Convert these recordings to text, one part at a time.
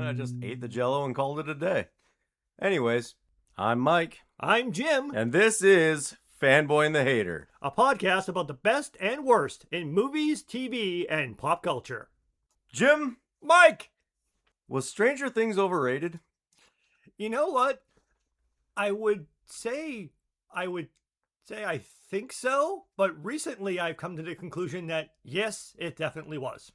I just ate the Jell-O and called it a day. Anyways, I'm Mike, I'm Jim, and this is Fanboy and the Hater. a podcast about the best and worst in movies, TV, and pop culture. Jim, Mike, was Stranger Things overrated? you know what? I would say I think so, but recently I've come to the conclusion that yes, it definitely was.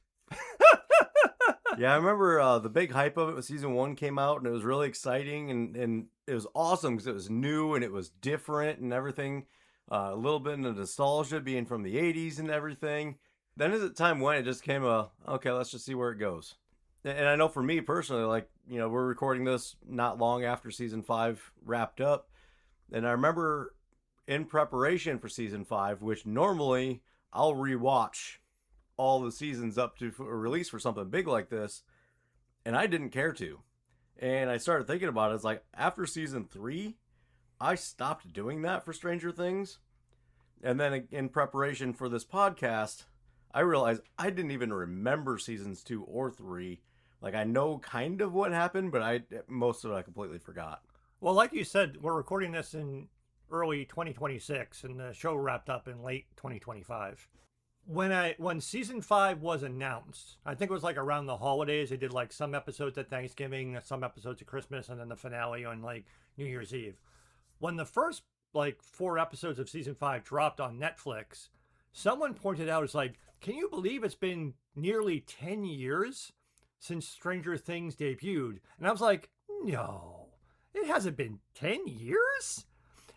Yeah, I remember the big hype of it when season 1 came out, and it was really exciting, and it was awesome because it was new and it was different and everything. A little bit of nostalgia being from the 80s and everything. Then as the time went, it just came okay, let's just see where it goes. And I know for me personally, like, you know, we're recording this not long after season 5 wrapped up. And I remember in preparation for season 5, which normally I'll rewatch all the seasons up to a release for something big like this, and I didn't care to. And I started thinking about it. It's like after season 3, I stopped doing that for Stranger Things. And then in preparation for this podcast, I realized I didn't even remember seasons 2 or 3. Like, I know kind of what happened, but most of it I completely forgot. Well, like you said, we're recording this in early 2026, and the show wrapped up in late 2025. When season 5 was announced, I think it was like around the holidays. They did like some episodes at Thanksgiving, some episodes at Christmas, and then the finale on like New Year's Eve. When the first like 4 episodes of season 5 dropped on Netflix, someone pointed out, it's like, can you believe it's been nearly 10 years since Stranger Things debuted? And I was like, no, it hasn't been 10 years.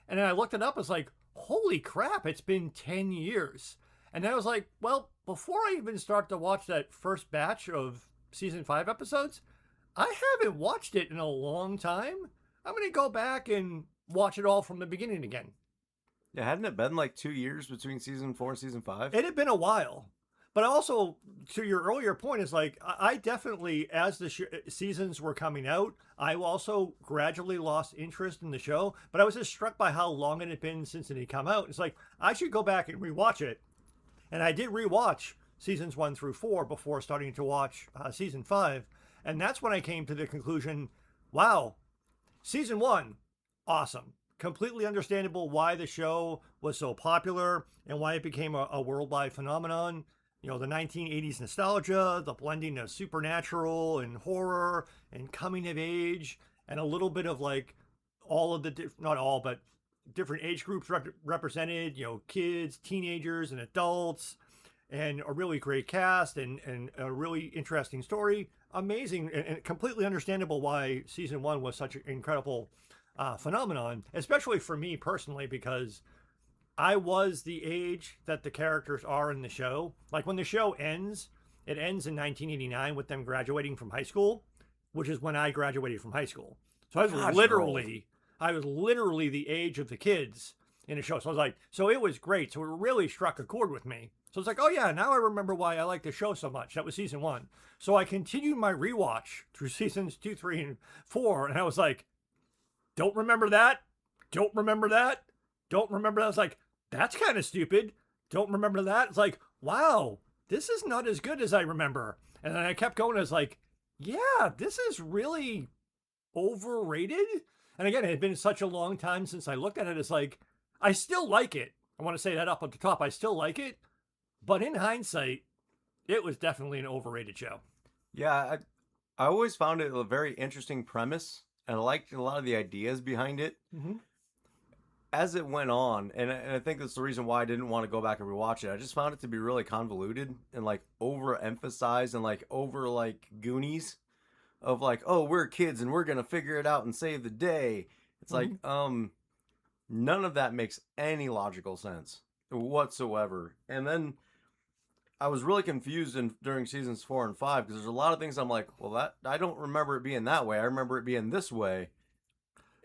And then I looked it up. It's like, holy crap, it's been 10 years. And then I was like, well, before I even start to watch that first batch of season 5 episodes, I haven't watched it in a long time. I'm going to go back and watch it all from the beginning again. Yeah, hadn't it been like 2 years between season 4 and season 5? It had been a while. But also, to your earlier point, is like, I definitely, as the seasons were coming out, I also gradually lost interest in the show. But I was just struck by how long it had been since it had come out. It's like, I should go back and rewatch it. And I did rewatch seasons 1 through 4 before starting to watch season 5. And that's when I came to the conclusion, wow, season 1, awesome. Completely understandable why the show was so popular and why it became a worldwide phenomenon. You know, the 1980s nostalgia, the blending of supernatural and horror and coming of age, and a little bit of like all of the, not all, but different age groups represented, you know, kids, teenagers, and adults, and a really great cast and a really interesting story. Amazing and completely understandable why season 1 was such an incredible phenomenon, especially for me personally, because I was the age that the characters are in the show. Like when the show ends, it ends in 1989 with them graduating from high school, which is when I graduated from high school. So I was literally the age of the kids in the show. So I was like, so it was great. So it really struck a chord with me. So it's like, oh yeah, now I remember why I like the show so much. That was season 1. So I continued my rewatch through seasons 2, 3, and 4. And I was like, don't remember that. Don't remember that. Don't remember that. I was like, that's kind of stupid. Don't remember that. It's like, wow, this is not as good as I remember. And then I kept going. I was like, yeah, this is really overrated. And again, it had been such a long time since I looked at it. It's like, I still like it. I want to say that up at the top. I still like it. But in hindsight, it was definitely an overrated show. Yeah, I always found it a very interesting premise, and I liked a lot of the ideas behind it. Mm-hmm. As it went on, and I think that's the reason why I didn't want to go back and rewatch it. I just found it to be really convoluted and like overemphasized and like over like Goonies of like, oh, we're kids and we're gonna figure it out and save the day. It's like, none of that makes any logical sense whatsoever. And then I was really confused during seasons 4 and 5 because there's a lot of things I'm like, well, that I don't remember it being that way. I remember it being this way.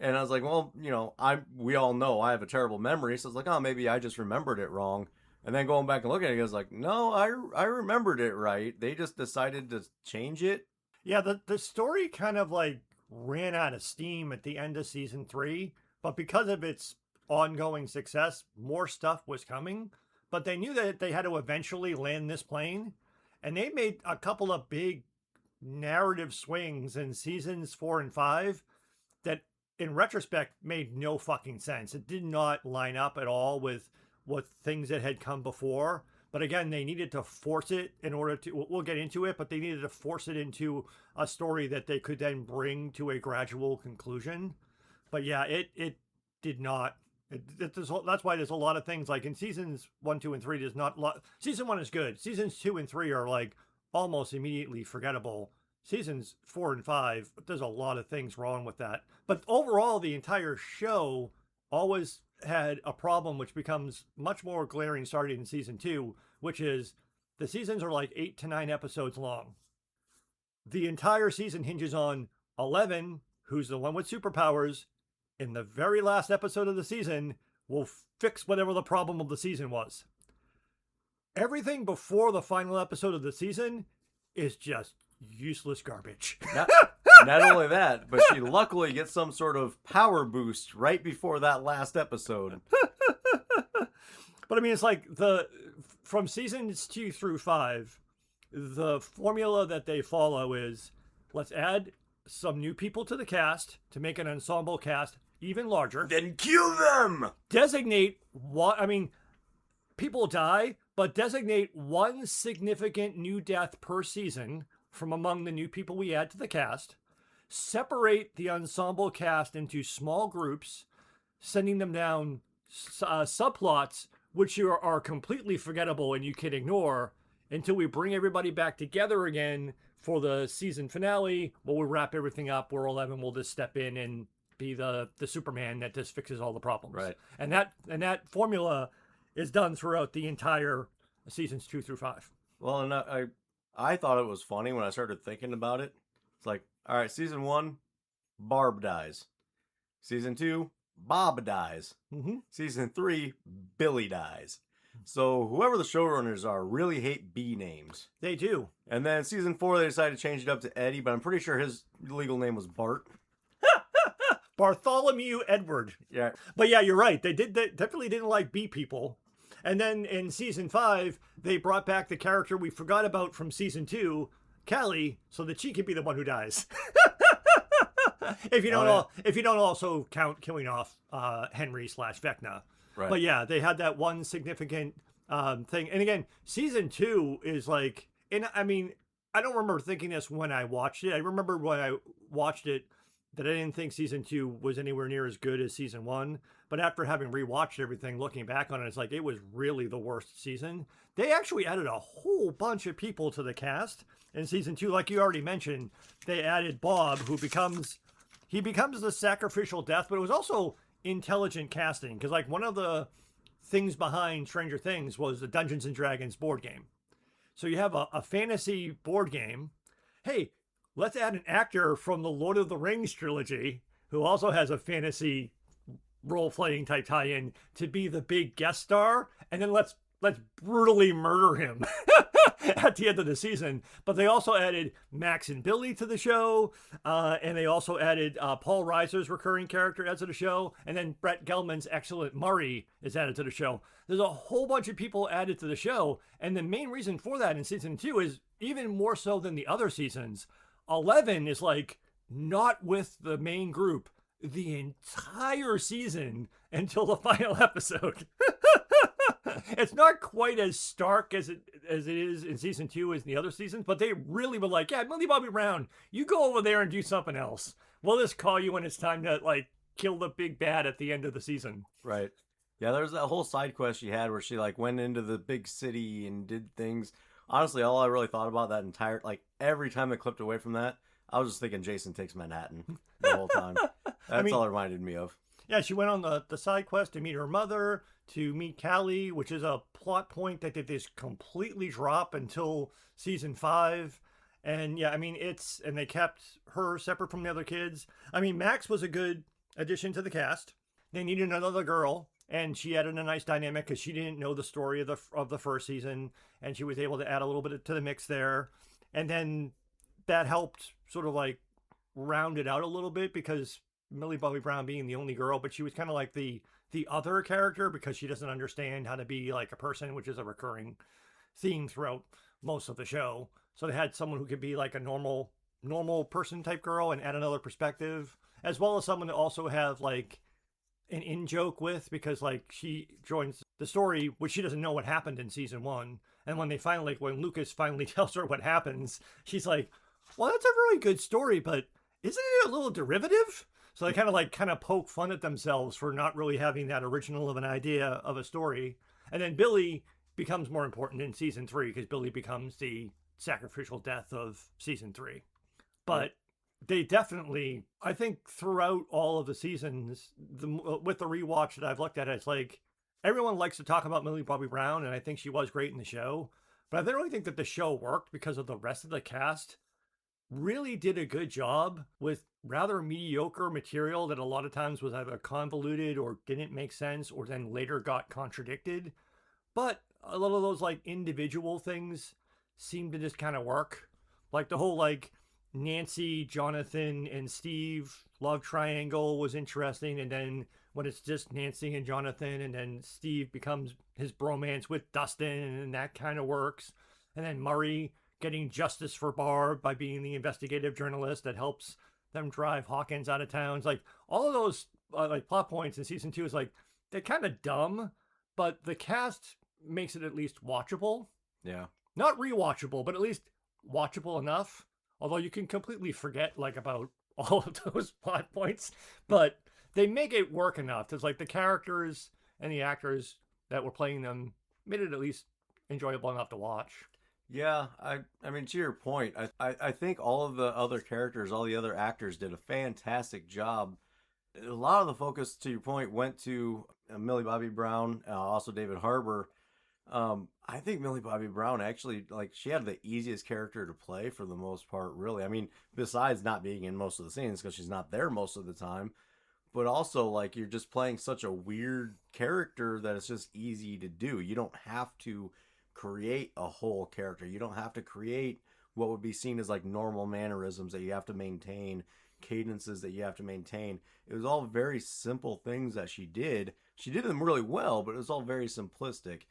And I was like, well, you know, we all know I have a terrible memory. So it's like, oh, maybe I just remembered it wrong. And then going back and looking at it, I was like, no, I remembered it right. They just decided to change it. Yeah, the story kind of like ran out of steam at the end of season 3. But because of its ongoing success, more stuff was coming. But they knew that they had to eventually land this plane. And they made a couple of big narrative swings in seasons 4 and 5 that in retrospect made no fucking sense. It did not line up at all with what things that had come before. But again, they needed to force it in order to, we'll get into it, but they needed to force it into a story that they could then bring to a gradual conclusion. But yeah, it did not. That's why there's a lot of things like in seasons 1, 2, and 3. There's not a lot. Season 1 is good. Seasons 2 and 3 are like almost immediately forgettable. Seasons 4 and 5, there's a lot of things wrong with that. But overall, the entire show always had a problem, which becomes much more glaring starting in season 2, which is the seasons are like 8 to 9 episodes long. The entire season hinges on 11, who's the one with superpowers, in the very last episode of the season will fix whatever the problem of the season was. Everything before the final episode of the season is just useless garbage. Not only that, but she luckily gets some sort of power boost right before that last episode. But I mean, it's like from seasons 2 through 5, the formula that they follow is let's add some new people to the cast to make an ensemble cast even larger. Then kill them! Designate what, I mean, people die, but designate one significant new death per season from among the new people we add to the cast. Separate the ensemble cast into small groups, sending them down subplots which are completely forgettable and you can ignore until we bring everybody back together again for the season finale, where we wrap everything up, where 11 will just step in and be the Superman that just fixes all the problems. Right. And that formula is done throughout the entire seasons 2 through 5. Well, and I thought it was funny when I started thinking about it. It's like, all right, season 1, Barb dies. Season 2, Bob dies. Mm-hmm. Season 3, Billy dies. So whoever the showrunners are really hate B names. They do. And then season 4, they decided to change it up to Eddie, but I'm pretty sure his legal name was Bart. Bartholomew Edward. Yeah. But yeah, you're right. They definitely didn't like B people. And then in season 5, they brought back the character we forgot about from season 2, Callie, so that she could be the one who dies. If you don't also count killing off Henry/Vecna. Right. But yeah, they had that one significant thing. And again, season 2 is like, and I mean, I don't remember thinking this when I watched it. I remember when I watched it that I didn't think season 2 was anywhere near as good as season 1. But after having rewatched everything, looking back on it, it's like it was really the worst season. They actually added a whole bunch of people to the cast in season 2. Like you already mentioned, they added Bob, who becomes the sacrificial death, but it was also intelligent casting. Because like one of the things behind Stranger Things was the Dungeons and Dragons board game. So you have a fantasy board game. Hey, let's add an actor from the Lord of the Rings trilogy who also has a fantasy role-playing type tie-in to be the big guest star, and then let's brutally murder him at the end of the season. But they also added Max and Billy to the show, and they also added Paul Reiser's recurring character adds to the show, and then Brett Gelman's excellent Murray is added to the show. There's a whole bunch of people added to the show, and the main reason for that in season 2 is even more so than the other seasons. 11 is like not with the main group the entire season until the final episode. It's not quite as stark as it is in season 2 as the other seasons, but they really were like, yeah, Millie Bobby Brown, you go over there and do something else. We'll just call you when it's time to like kill the big bad at the end of the season. Right. Yeah, there's that whole side quest she had where she like went into the big city and did things. Honestly, all I really thought about that entire, like every time it clipped away from that, I was just thinking Jason Takes Manhattan the whole time. That's all it reminded me of. Yeah, she went on the side quest to meet her mother, to meet Callie, which is a plot point that they just completely drop until season 5. And yeah, I mean, and they kept her separate from the other kids. I mean, Max was a good addition to the cast. They needed another girl, and she added a nice dynamic because she didn't know the story of the first season, and she was able to add a little bit to the mix there. And then that helped sort of like round it out a little bit because Millie Bobby Brown being the only girl, but she was kind of like the other character because she doesn't understand how to be like a person, which is a recurring theme throughout most of the show. So they had someone who could be like a normal person type girl and add another perspective, as well as someone to also have like an in joke with, because like she joins the story which she doesn't know what happened in season one, and when they finally when Lucas finally tells her what happens, she's like, well, that's a really good story, but isn't it a little derivative? So they kind of poke fun at themselves for not really having that original of an idea of a story. And then Billy becomes more important in season three because Billy becomes the sacrificial death of season three. But they definitely, I think, throughout all of the seasons, with the rewatch that I've looked at, it's like everyone likes to talk about Millie Bobby Brown, and I think she was great in the show. But I don't really think that the show worked because of the rest of the cast really did a good job with rather mediocre material that a lot of times was either convoluted or didn't make sense or then later got contradicted. But a lot of those like individual things seem to just kind of work. Like the whole like Nancy, Jonathan, and Steve love triangle was interesting. And then when it's just Nancy and Jonathan, and then Steve becomes his bromance with Dustin, and that kind of works. And then Murray getting justice for Barb by being the investigative journalist that helps them drive Hawkins out of town. It's like all of those like plot points in season two is like they're kind of dumb, but the cast makes it at least watchable. Yeah. Not rewatchable, but at least watchable enough. Although you can completely forget like about all of those plot points, but they make it work enough. It's like the characters and the actors that were playing them made it at least enjoyable enough to watch. Yeah, I mean, to your point, I think all of the other characters, all the other actors did a fantastic job. A lot of the focus, to your point, went to Millie Bobby Brown, also David Harbour. I think Millie Bobby Brown actually, like, she had the easiest character to play for the most part, really. I mean, besides not being in most of the scenes because she's not there most of the time, but also, like, you're just playing such a weird character that it's just easy to do. You don't have to create a whole character. You don't have to create what would be seen as like normal mannerisms that you have to maintain, cadences that you have to maintain. It was all very simple things that she did. She did them really well, but it was all very simplistic.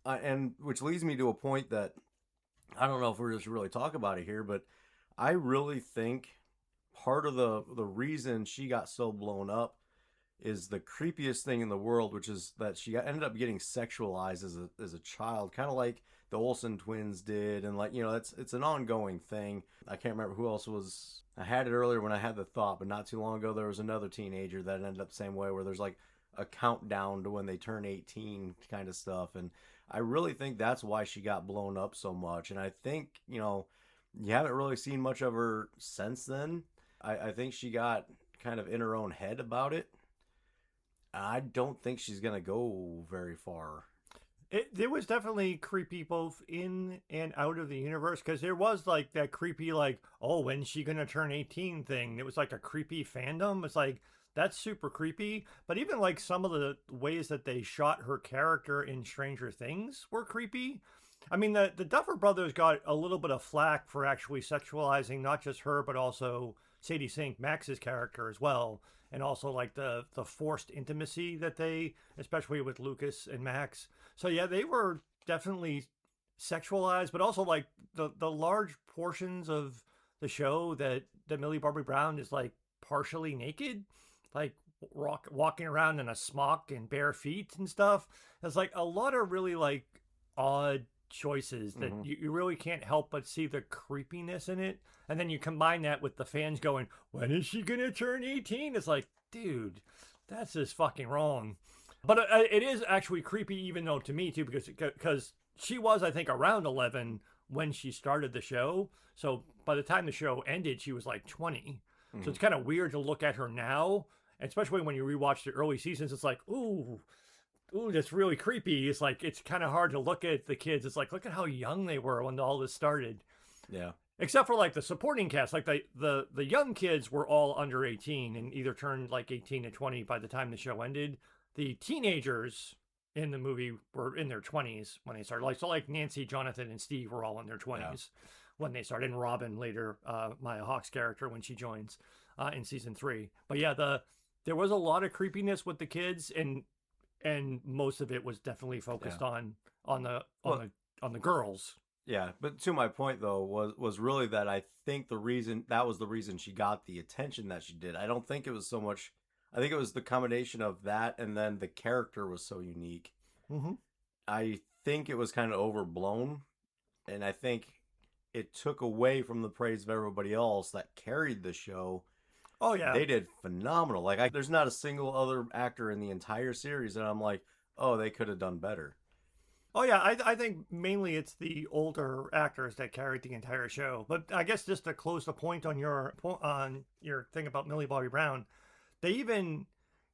And which leads me to a point that I don't know if we're just really talk about it here, but I really think part of the reason she got so blown up is the creepiest thing in the world, which is that she ended up getting sexualized as a child, kind of like the Olsen twins did, and like, you know, it's an ongoing thing. I can't remember who else was. I had it earlier when I had the thought, but not too long ago there was another teenager that ended up the same way, where there's like a countdown to when they turn 18 kind of stuff, and I really think that's why she got blown up so much. And I think, you know, you haven't really seen much of her since then. I think she got kind of in her own head about it. I don't think she's gonna go very far. There was definitely creepy both in and out of the universe, because there was like that creepy like, oh, when's she gonna turn 18 thing. It was like a creepy fandom. It's like that's super creepy. But even like some of the ways that they shot her character in Stranger Things were creepy. I mean, the Duffer Brothers got a little bit of flack for actually sexualizing not just her but also Sadie Sink, Max's character as well, and also like the forced intimacy that they, especially with Lucas and Max. So yeah, they were definitely sexualized, but also like the large portions of the show that Millie Bobby Brown is like partially naked, like walking around in a smock and bare feet and stuff. There's like a lot of really like odd choices that you really can't help but see the creepiness in it. And then you combine that with the fans going, when is she gonna turn 18? It's like, dude, that's just fucking wrong. But it is actually creepy, even though to me too, because she was, I think, around 11 when she started the show. So by the time the show ended, she was like 20. So it's kind of weird to look at her now, especially when you rewatch the early seasons. It's like, ooh, that's really creepy. It's like, it's kind of hard to look at the kids. It's like, look at how young they were when all this started. Yeah. Except for like the supporting cast, like the young kids were all under 18 and either turned like 18 to 20 by the time the show ended. The teenagers in the movie were in their 20s when they started. Like, so like Nancy, Jonathan, and Steve were all in their 20s when they started. And Robin later, Maya Hawke's character, when she joins in season 3. But yeah, there was a lot of creepiness with the kids, and most of it was definitely focused on the girls. Yeah, but to my point though was really that I think that was the reason she got the attention that she did. I don't think it was so much. I think it was the combination of that and then the character was so unique. Hmm. I think it was kind of overblown, and I think it took away from the praise of everybody else that carried the show. Oh yeah. They did phenomenal. There's not a single other actor in the entire series that I'm like, oh, they could have done better. Oh yeah, I think mainly it's the older actors that carried the entire show. But I guess just to close the point on your thing about Millie Bobby Brown, they even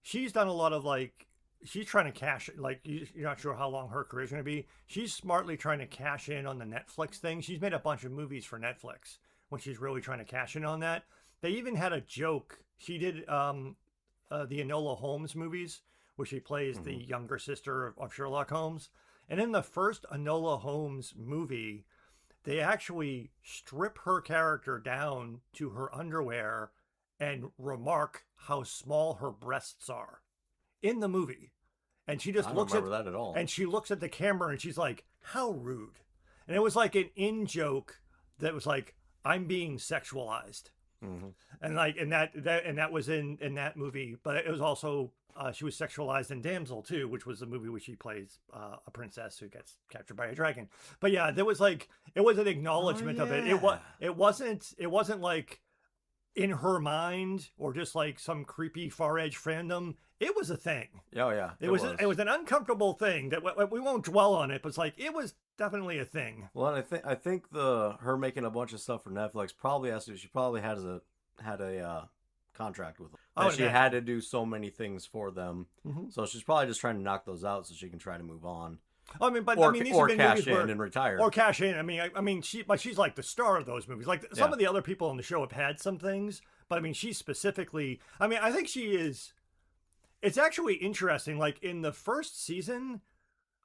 she's done a lot of like she's trying to cash like you're not sure how long her career's going to be. She's smartly trying to cash in on the Netflix thing. She's made a bunch of movies for Netflix when she's really trying to cash in on that. They even had a joke. She did the Enola Holmes movies where she plays the younger sister of Sherlock Holmes. And in the first Enola Holmes movie, they actually strip her character down to her underwear and remark how small her breasts are in the movie. And she just I don't looks remember that at all. and she looks at the camera and she's like, "How rude." And it was like an in joke that was like, "I'm being sexualized." Mm-hmm. And like that was in that movie, but it was also she was sexualized in Damsel too, which was the movie where she plays a princess who gets captured by a dragon. But yeah, there was like it was an acknowledgement of it. It wasn't like in her mind or just like some creepy far edge fandom. It was a thing. Oh yeah, It was an uncomfortable thing that we won't dwell on it, but it's like it was definitely a thing. Well, and I think the her making a bunch of stuff for Netflix probably has to. She probably had a contract with them. Oh, That she had to do so many things for them. Mm-hmm. So she's probably just trying to knock those out so she can try to move on. I mean, but Or, I mean, these or have been cash movies in where, and retire. or cash in. I mean, she's like the star of those movies. Like some Yeah. of the other people on the show have had some things, but I mean, she's specifically. I mean, I think she is. It's actually interesting. Like in the first season,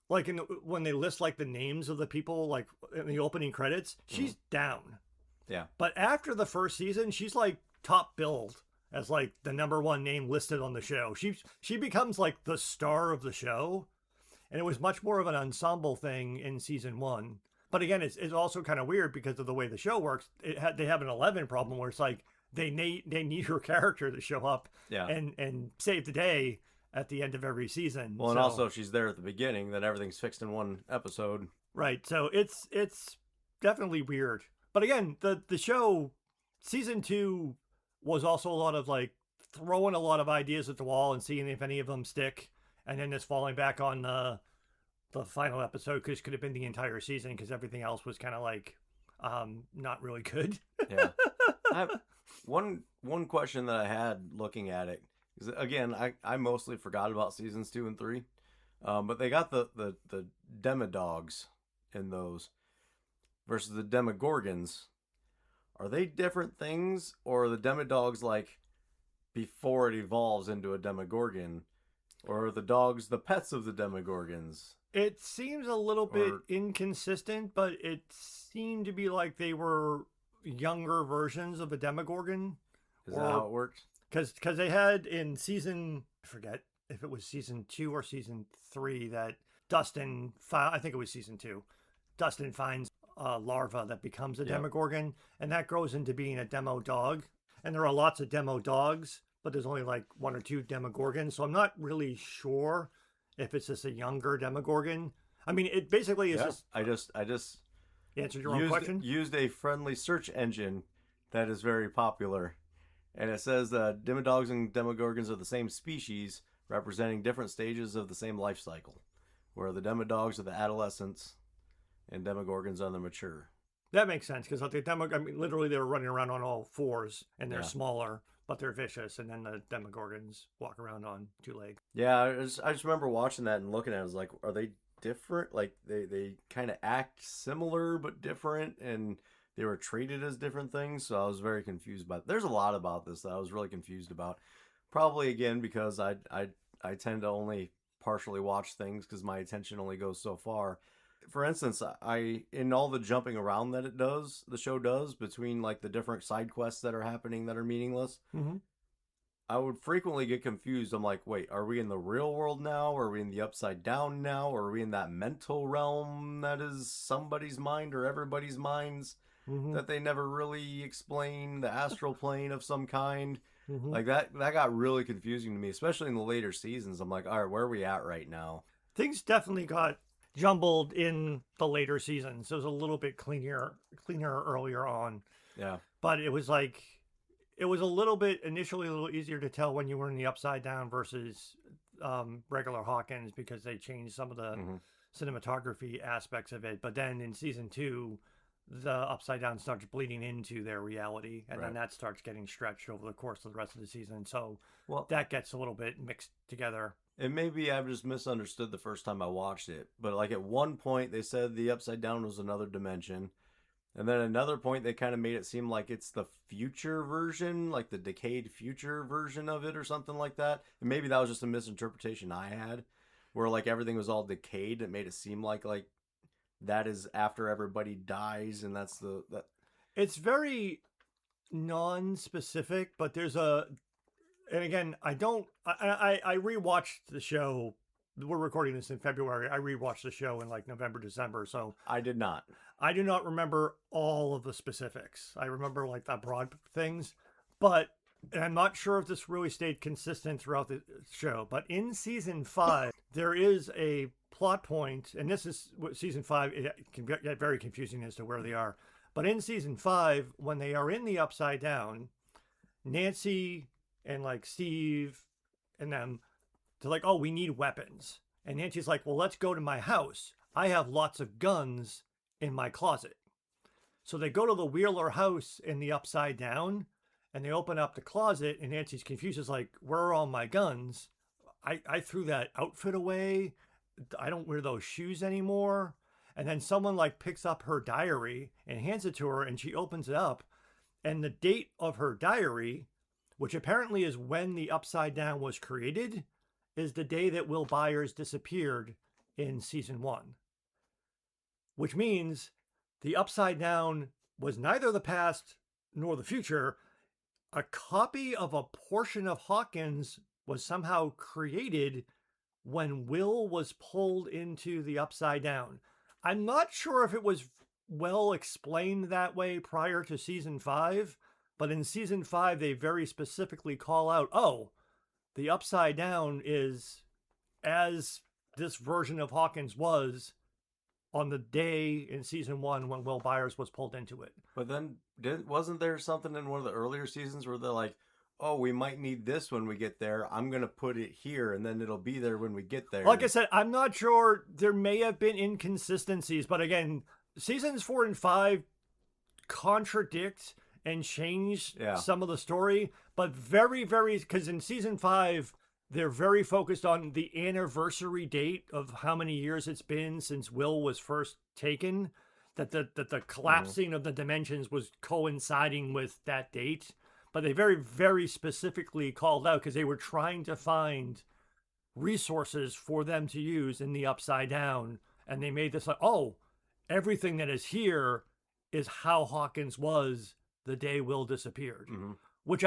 like when they list like the names of the people, like in the opening credits, she's down. Yeah. But after the first season, she's like top billed as like the number one name listed on the show. She becomes like the star of the show. And it was much more of an ensemble thing in season one. But again, it's also kind of weird because of the way the show works. They have an 11 problem where it's like they need her character to show up Yeah. and save the day at the end of every season. Well, and also if she's there at the beginning, then everything's fixed in one episode. Right. So it's definitely weird. But again, the show season 2 was also a lot of like throwing a lot of ideas at the wall and seeing if any of them stick. And then just falling back on the final episode, because could have been the entire season, because everything else was kind of like not really good. Yeah. I have one question that I had looking at it is, again, I mostly forgot about seasons 2 and 3, but they got the Demodogs in those versus the Demogorgons. Are they different things, or are the Demodogs like before it evolves into a Demogorgon? Or are the dogs the pets of the Demogorgons? It seems a little bit inconsistent, but it seemed to be like they were younger versions of a Demogorgon. Is that how it works? Because they had in season, I forget if it was season 2 or season 3, that Dustin found, I think it was season 2, Dustin finds a larva that becomes a Demogorgon, and that grows into being a demo dog. And there are lots of demo dogs, but there's only like 1 or 2 Demogorgons, so I'm not really sure if it's just a younger Demogorgon. I mean, it basically is just. I just answered your own question. Used a friendly search engine that is very popular, and it says Demodogs and Demogorgons are the same species, representing different stages of the same life cycle, where the Demodogs are the adolescents, and Demogorgons are the mature. That makes sense, because I mean, literally they were running around on all fours, and they're smaller, but they're vicious, and then the Demogorgons walk around on 2 legs. Yeah, I just remember watching that and looking at it. I was like, are they different? Like, they kind of act similar but different, and they were treated as different things, so I was very confused by it. There's a lot about this that I was really confused about. Probably, again, because I tend to only partially watch things because my attention only goes so far. For instance, in all the jumping around that the show does between like the different side quests that are happening that are meaningless, Mm-hmm. I would frequently get confused. I'm like, wait, are we in the real world now? Are we in the upside down now? Or are we in that mental realm that is somebody's mind or everybody's minds Hmm. that they never really explain? The astral plane of some kind. Hmm. Like that got really confusing to me, especially in the later seasons. I'm like, all right, where are we at right now? Things definitely got jumbled in the later seasons. It was a little bit cleaner earlier on, Yeah. but it was like it was a little bit initially a little easier to tell when you were in the upside down versus regular Hawkins because they changed some of the Mm-hmm. cinematography aspects of it. But then in season two, the upside down starts bleeding into their reality, and then Right. that starts getting stretched over the course of the rest of the season. So Well, that gets a little bit mixed together. and maybe I've just misunderstood the first time I watched it, but like at one point they said the upside down was another dimension. And then another point, they kind of made it seem like it's the future version, like the decayed future version of it or something like that. And maybe that was just a misinterpretation I had, where like everything was all decayed. It made it seem like that is after everybody dies, and that's the that. It's very non-specific, but there's a and again, I don't. I rewatched the show. We're recording this in February. I rewatched the show in like November, December. So I did not. I do not remember all of the specifics. I remember like the broad things, but and I'm not sure if this really stayed consistent throughout the show. But in season five, there is a plot point, and this is season five. It can get very confusing as to where they are. But in season five, when they are in the upside down, Nancy and like Steve and them, they're like, oh, we need weapons. And Nancy's like, well, let's go to my house. I have lots of guns in my closet. So they go to the Wheeler house in the upside down and they open up the closet. And Nancy's confused. Is like, where are all my guns? I threw that outfit away. I don't wear those shoes anymore. And then someone like picks up her diary and hands it to her and she opens it up. And the date of her diary, which apparently is when the upside down was created, is the day that Will Byers disappeared in season one, which means the upside down was neither the past nor the future. A copy of a portion of Hawkins was somehow created when Will was pulled into the upside down. I'm not sure if it was well explained that way prior to season five, but in season five, they very specifically call out, oh, the upside down is as this version of Hawkins was on the day in season one when Will Byers was pulled into it. But then wasn't there something in one of the earlier seasons where they're like, oh, we might need this when we get there. I'm going to put it here and then it'll be there when we get there. Like I said, I'm not sure. There may have been inconsistencies, but again, seasons 4 and 5 contradict and change some of the story, but very, because in season 5, they're very focused on the anniversary date of how many years it's been since Will was first taken, that the collapsing of the dimensions was coinciding with that date. But they very, very specifically called out because they were trying to find resources for them to use in the upside down. And they made this like, oh, everything that is here is how Hawkins was the day Will disappeared. Mm-hmm. Which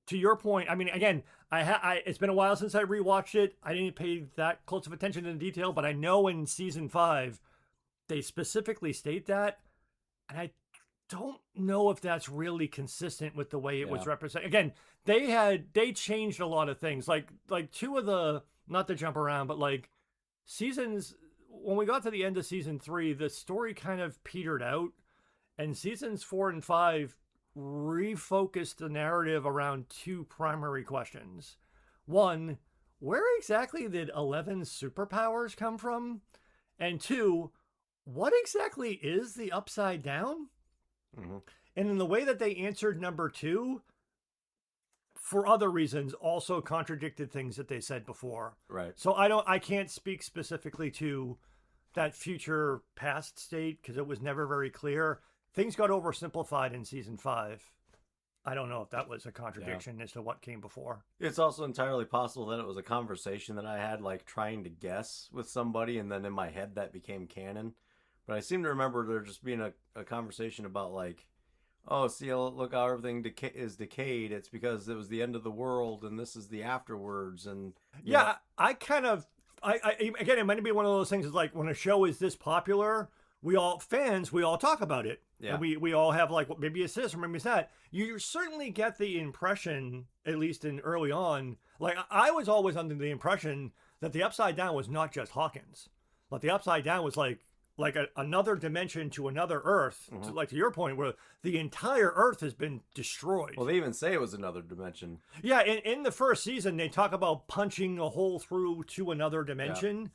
to your point, I mean, again, it's been a while since I rewatched it. I didn't pay that close of attention to the detail, but I know in season 5, they specifically state that. And I don't know if that's really consistent with the way it was represented. Again, they changed a lot of things. Like two of the, not to jump around, but like seasons, when we got to the end of season 3, the story kind of petered out, and seasons 4 and 5 refocused the narrative around 2 primary questions. One, where exactly did Eleven's superpowers come from? And 2, what exactly is the upside down? Mm-hmm. And in the way that they answered number 2, for other reasons, also contradicted things that they said before. Right. So I can't speak specifically to that future past state because it was never very clear. Things got oversimplified in season 5. I don't know if that was a contradiction as to what came before. It's also entirely possible that it was a conversation that I had, like trying to guess with somebody, and then in my head that became canon. But I seem to remember there just being a conversation about like, oh, see, look how everything is decayed. It's because it was the end of the world, and this is the afterwards, and you know, Yeah, I kind of, again, it might be one of those things. Is like when a show is this popular, we all talk about it, yeah. and we all have like, well, maybe it's this or maybe it's that. You certainly get the impression, at least in early on, like I was always under the impression that the Upside Down was not just Hawkins, but the Upside Down was like another dimension to another Earth, Mhm. like to your point, where the entire Earth has been destroyed. Well, they even say it was another dimension. Yeah, in the first season, they talk about punching a hole through to another Yeah. dimension.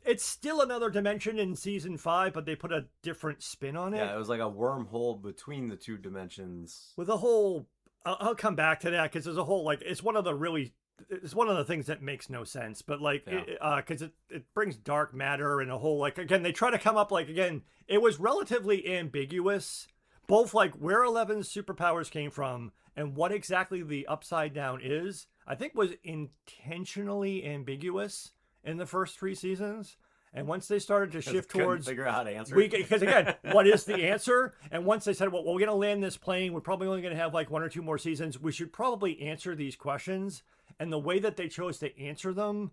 It's still another dimension in season 5, but they put a different spin on it. Yeah, it was like a wormhole between the two dimensions. With a whole, I'll come back to that because there's a whole like it's one of the things that makes no sense. But like, Yeah. because it brings dark matter and a whole like again they try to come up like again it was relatively ambiguous, both like where Eleven's superpowers came from and what exactly the Upside Down is. I think was intentionally ambiguous in the first 3 seasons. And once they started to shift towards figure out how to answer because again, what is the answer? And once they said, well, we're going to land this plane, we're probably only going to have like 1 or 2 more seasons. We should probably answer these questions. And the way that they chose to answer them,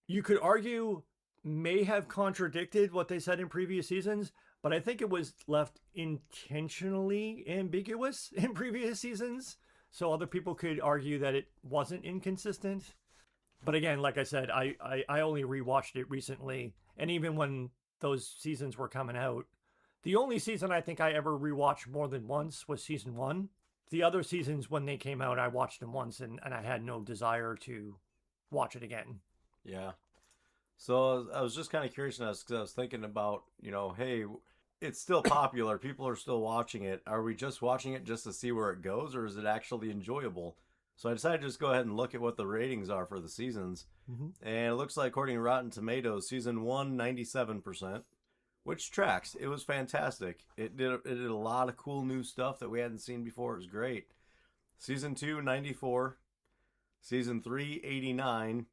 you could argue may have contradicted what they said in previous seasons, but I think it was left intentionally ambiguous in previous seasons. So other people could argue that it wasn't inconsistent. But again, like I said, I only rewatched it recently. And even when those seasons were coming out, the only season I think I ever rewatched more than once was season 1. The other seasons, when they came out, I watched them once and I had no desire to watch it again. Yeah. So I was just kind of curious because I was thinking about, hey, it's still popular. People are still watching it. Are we just watching it just to see where it goes, or is it actually enjoyable? So I decided to just go ahead and look at what the ratings are for the seasons. Mm-hmm. And it looks like, according to Rotten Tomatoes, season 1, 97%, which tracks. It was fantastic. It did a lot of cool new stuff that we hadn't seen before. It was great. Season 2, 94. Season 3, 89.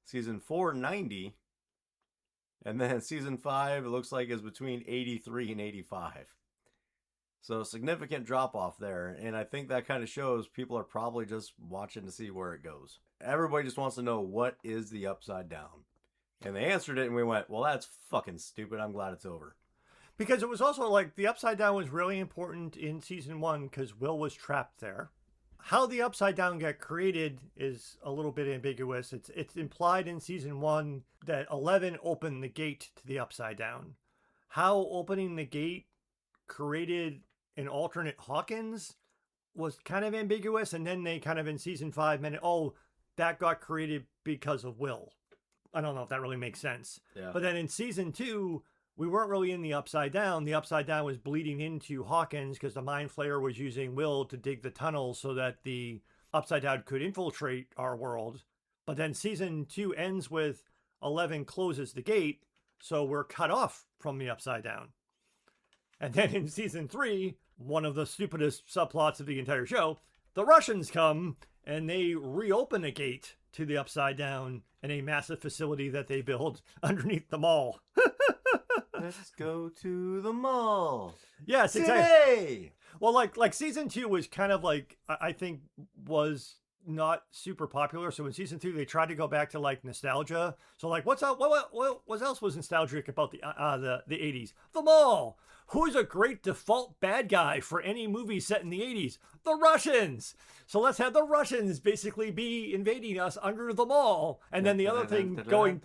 Season 4, 90. And then season 5, it looks like is between 83 and 85. So significant drop off there. And I think that kind of shows people are probably just watching to see where it goes. Everybody just wants to know, what is the Upside Down? And they answered it and we went, well, that's fucking stupid. I'm glad it's over. Because it was also like the Upside Down was really important in season 1 because Will was trapped there. How the Upside Down got created is a little bit ambiguous. It's implied in season 1 that 11 opened the gate to the Upside Down. How opening the gate created an alternate Hawkins was kind of ambiguous, and then they kind of in season 5 meant, oh, that got created because of Will. I don't know if that really makes sense. Yeah. But then in season 2, we weren't really in the Upside Down. The Upside Down was bleeding into Hawkins because the Mind Flayer was using Will to dig the tunnel so that the Upside Down could infiltrate our world. But then season 2 ends with 11 closes the gate, so we're cut off from the Upside Down. And then in season 3, one of the stupidest subplots of the entire show, the Russians come and they reopen a gate to the Upside Down in a massive facility that they build underneath the mall. Let's go to the mall. Yes, exactly. Well, like season 2 was kind of like, I think was not super popular. So in season 2, they tried to go back to like nostalgia. So like, what else was nostalgic about the 80s? The mall. Who's a great default bad guy for any movie set in the 80s? The Russians. So let's have the Russians basically be invading us under the mall. And then the other thing going...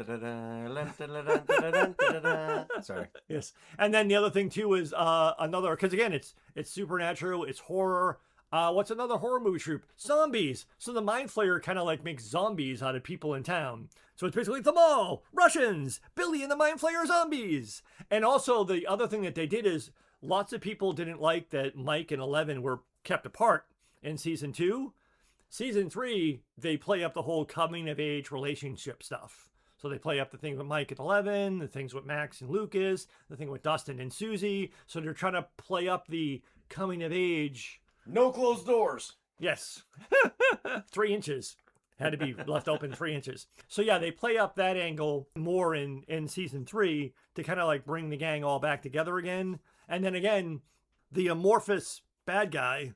Sorry. Yes. And then the other thing too is another, because again, it's supernatural, it's horror. What's another horror movie trope? Zombies. So the Mind Flayer kind of like makes zombies out of people in town. So it's basically the mall, Russians, Billy and the Mind Flayer zombies. And also the other thing that they did is lots of people didn't like that Mike and 11 were kept apart in season 2. Season 3, they play up the whole coming of age relationship stuff. So they play up the thing with Mike and 11, the things with Max and Lucas, the thing with Dustin and Susie. So they're trying to play up the coming of age. No closed doors. Yes. 3 inches. Had to be left open 3 inches. So yeah, they play up that angle more in season 3 to kind of like bring the gang all back together again. And then again, the amorphous bad guy,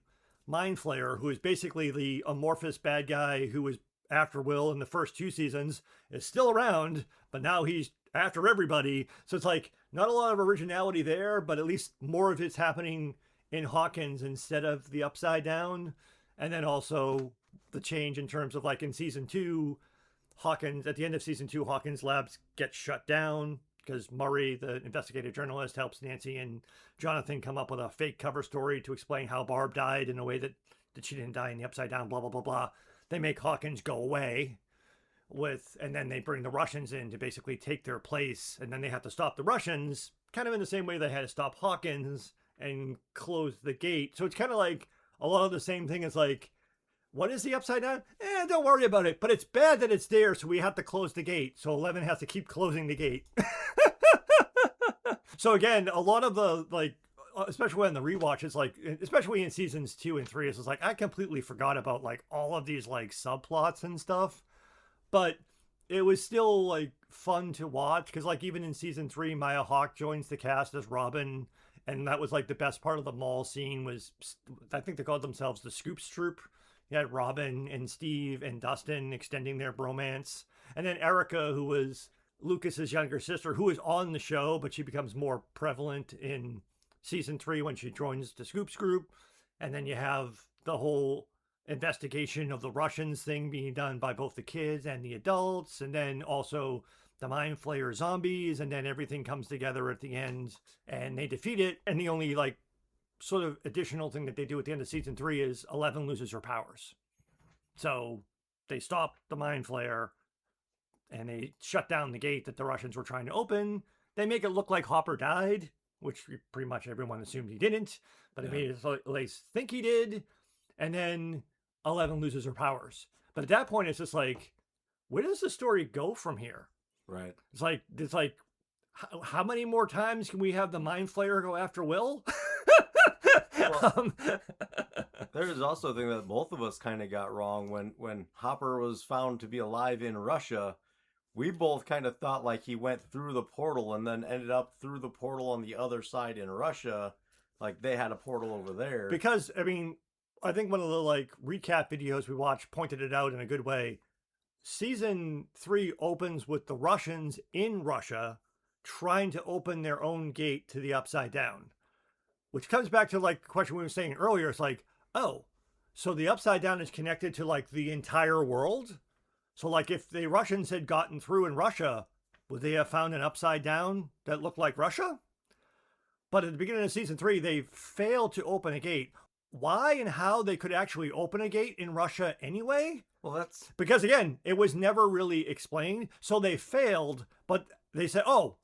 Mind Flayer, who is basically the amorphous bad guy who was after Will in the first 2 seasons, is still around, but now he's after everybody. So it's like not a lot of originality there, but at least more of it's happening in Hawkins instead of the Upside Down. And then also the change in terms of like in season 2, Hawkins, at the end of season 2, Hawkins Labs gets shut down because Murray, the investigative journalist, helps Nancy and Jonathan come up with a fake cover story to explain how Barb died in a way that she didn't die in the Upside Down, blah, blah, blah, blah. They make Hawkins go away and then they bring the Russians in to basically take their place. And then they have to stop the Russians, kind of in the same way they had to stop Hawkins and close the gate. So it's kind of like a lot of the same thing as like, what is the Upside Down? Don't worry about it. But it's bad that it's there, so we have to close the gate. So 11 has to keep closing the gate. So again, a lot of the, like, especially when the rewatch is like, especially in seasons 2 and 3, it's just like, I completely forgot about like all of these like subplots and stuff. But it was still like fun to watch because like even in season 3, Maya Hawke joins the cast as Robin. And that was like the best part of the mall scene was, I think they called themselves the Scoops Troop. You had Robin and Steve and Dustin extending their bromance. And then Erica, who was Lucas's younger sister, who is on the show, but she becomes more prevalent in season 3 when she joins the Scoops group. And then you have the whole investigation of the Russians thing being done by both the kids and the adults. And then also the Mind Flayer zombies. And then everything comes together at the end and they defeat it. And the only like sort of additional thing that they do at the end of season 3 is 11 loses her powers. So they stop the Mind Flayer and they shut down the gate that the Russians were trying to open. They make it look like Hopper died, which pretty much everyone assumed he didn't, but it made it at least think he did. And then 11 loses her powers. But at that point, it's just like, where does the story go from here? Right. It's like, how many more times can we have the Mind Flayer go after Will? Well, there is also a thing that both of us kind of got wrong when Hopper was found to be alive in Russia. We both kind of thought like he went through the portal and then ended up through the portal on the other side in Russia. Like they had a portal over there. Because, I mean, I think one of the like recap videos we watched pointed it out in a good way. Season 3 opens with the Russians in Russia trying to open their own gate to the Upside Down. Which comes back to like the question we were saying earlier. It's like, oh, so the Upside Down is connected to like the entire world? So like if the Russians had gotten through in Russia, would they have found an Upside Down that looked like Russia? But at the beginning of season 3, they failed to open a gate. Why and how they could actually open a gate in Russia anyway? Well, that's because again, it was never really explained. So they failed, but they said, oh,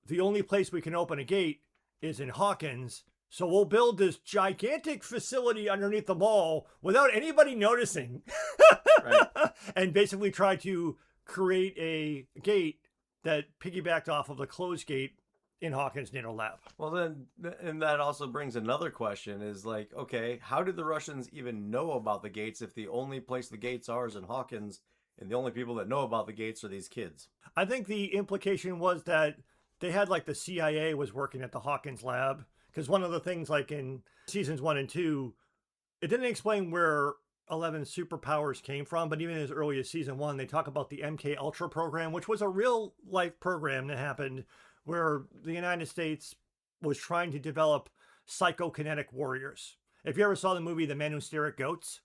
the only place we can open a gate is in Hawkins. So we'll build this gigantic facility underneath the mall without anybody noticing. Right. And basically try to create a gate that piggybacked off of the closed gate in Hawkins Nano Lab. Well, then, and that also brings another question is like, okay, how did the Russians even know about the gates if the only place the gates are is in Hawkins and the only people that know about the gates are these kids? I think the implication was that they had like the CIA was working at the Hawkins lab. Because one of the things like in seasons 1 and 2, it didn't explain where 11's superpowers came from, but even as early as season 1, they talk about the MK Ultra program, which was a real life program that happened where the United States was trying to develop psychokinetic warriors. If you ever saw the movie The Men Who Stare at Goats,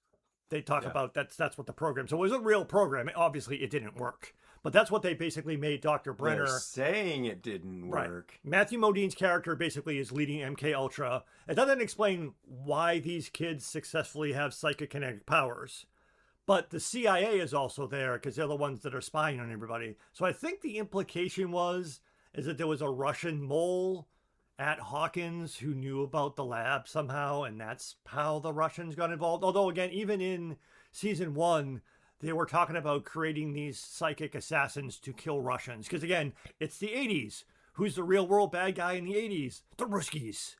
they talk about that's what the program. So it was a real program. Obviously, it didn't work. But that's what they basically made Dr. Brenner. They're saying it didn't work. Right. Matthew Modine's character basically is leading MK Ultra. It doesn't explain why these kids successfully have psychokinetic powers. But the CIA is also there because they're the ones that are spying on everybody. So I think the implication is that there was a Russian mole at Hawkins who knew about the lab somehow, and that's how the Russians got involved. Although, again, even in season 1, they were talking about creating these psychic assassins to kill Russians. Because, again, it's the 80s. Who's the real world bad guy in the 80s? The Ruskies.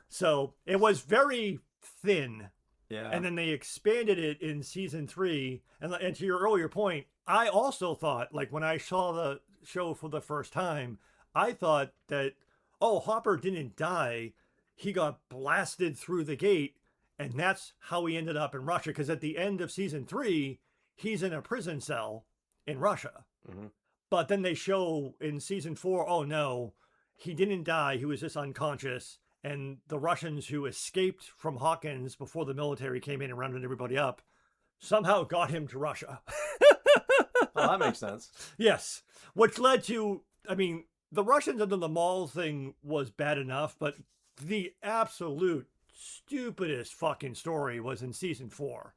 So it was very thin. Yeah. And then they expanded it in season 3. And to your earlier point, I also thought, like when I saw the show for the first time, I thought that, oh, Hopper didn't die. He got blasted through the gate And that's how he ended up in Russia. Because at the end of season 3, he's in a prison cell in Russia. Mm-hmm. But then they show in season 4, oh no, he didn't die. He was just unconscious. And the Russians who escaped from Hawkins before the military came in and rounded everybody up somehow got him to Russia. Oh, that makes sense. Yes. Which led to, I mean, the Russians under the mall thing was bad enough, but the absolute stupidest fucking story was in season 4.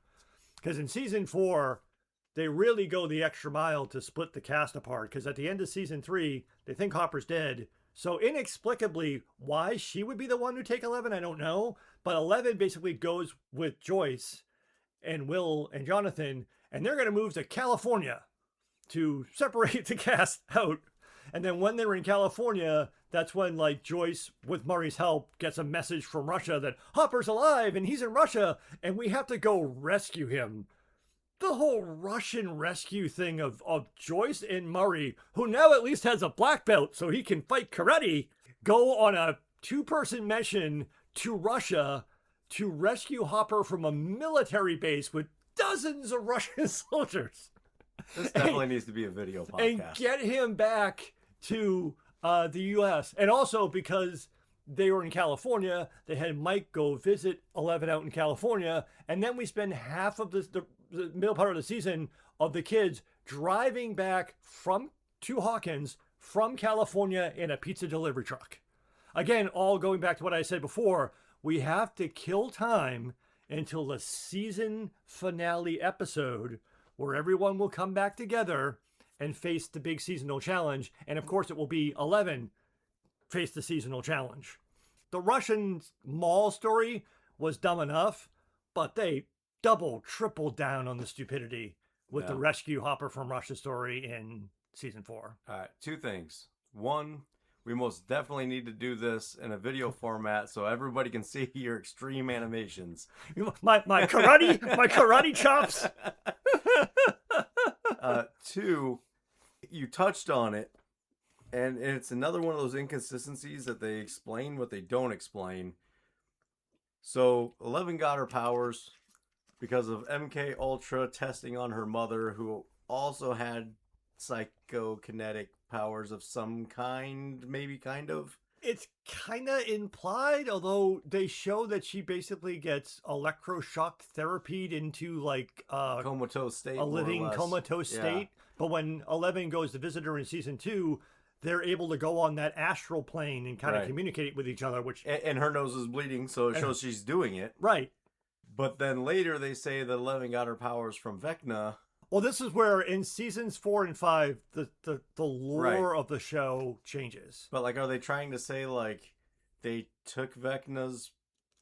Because in season 4, they really go the extra mile to split the cast apart. Because at the end of season 3, they think Hopper's dead. So inexplicably, why she would be the one to take 11, I don't know. But 11 basically goes with Joyce and Will and Jonathan, and they're going to move to California to separate the cast out. And then when they're in California, that's when, like, Joyce, with Murray's help, gets a message from Russia that Hopper's alive and he's in Russia and we have to go rescue him. The whole Russian rescue thing of Joyce and Murray, who now at least has a black belt so he can fight karate, go on a 2-person mission to Russia to rescue Hopper from a military base with dozens of Russian soldiers. This definitely needs to be a video podcast. And get him back to the U.S. And also because they were in California, they had Mike go visit 11 out in California. And then we spend half of the middle part of the season of the kids driving back to Hawkins from California in a pizza delivery truck. Again, all going back to what I said before, we have to kill time until the season finale episode where everyone will come back together and face the big seasonal challenge. And of course, it will be 11 face the seasonal challenge. The Russian mall story was dumb enough, but they tripled down on the stupidity with the rescue Hopper from Russia story in season 4. All right, 2 things. 1, we most definitely need to do this in a video format so everybody can see your extreme animations. My karate chops. 2, you touched on it, and it's another one of those inconsistencies that they explain what they don't explain. So 11 got her powers because of MK Ultra testing on her mother, who also had psychokinetic powers of some kind, maybe kind of. It's kind of implied, although they show that she basically gets electroshock therapied into like comatose state, a living comatose state. But when 11 goes to visit her in season 2, they're able to go on that astral plane and kind of communicate with each other. Which and her nose is bleeding, so it shows she's doing it. Right. But then later they say that 11 got her powers from Vecna. Well, this is where in seasons 4 and 5, the lore of the show changes. But like, are they trying to say like they took Vecna's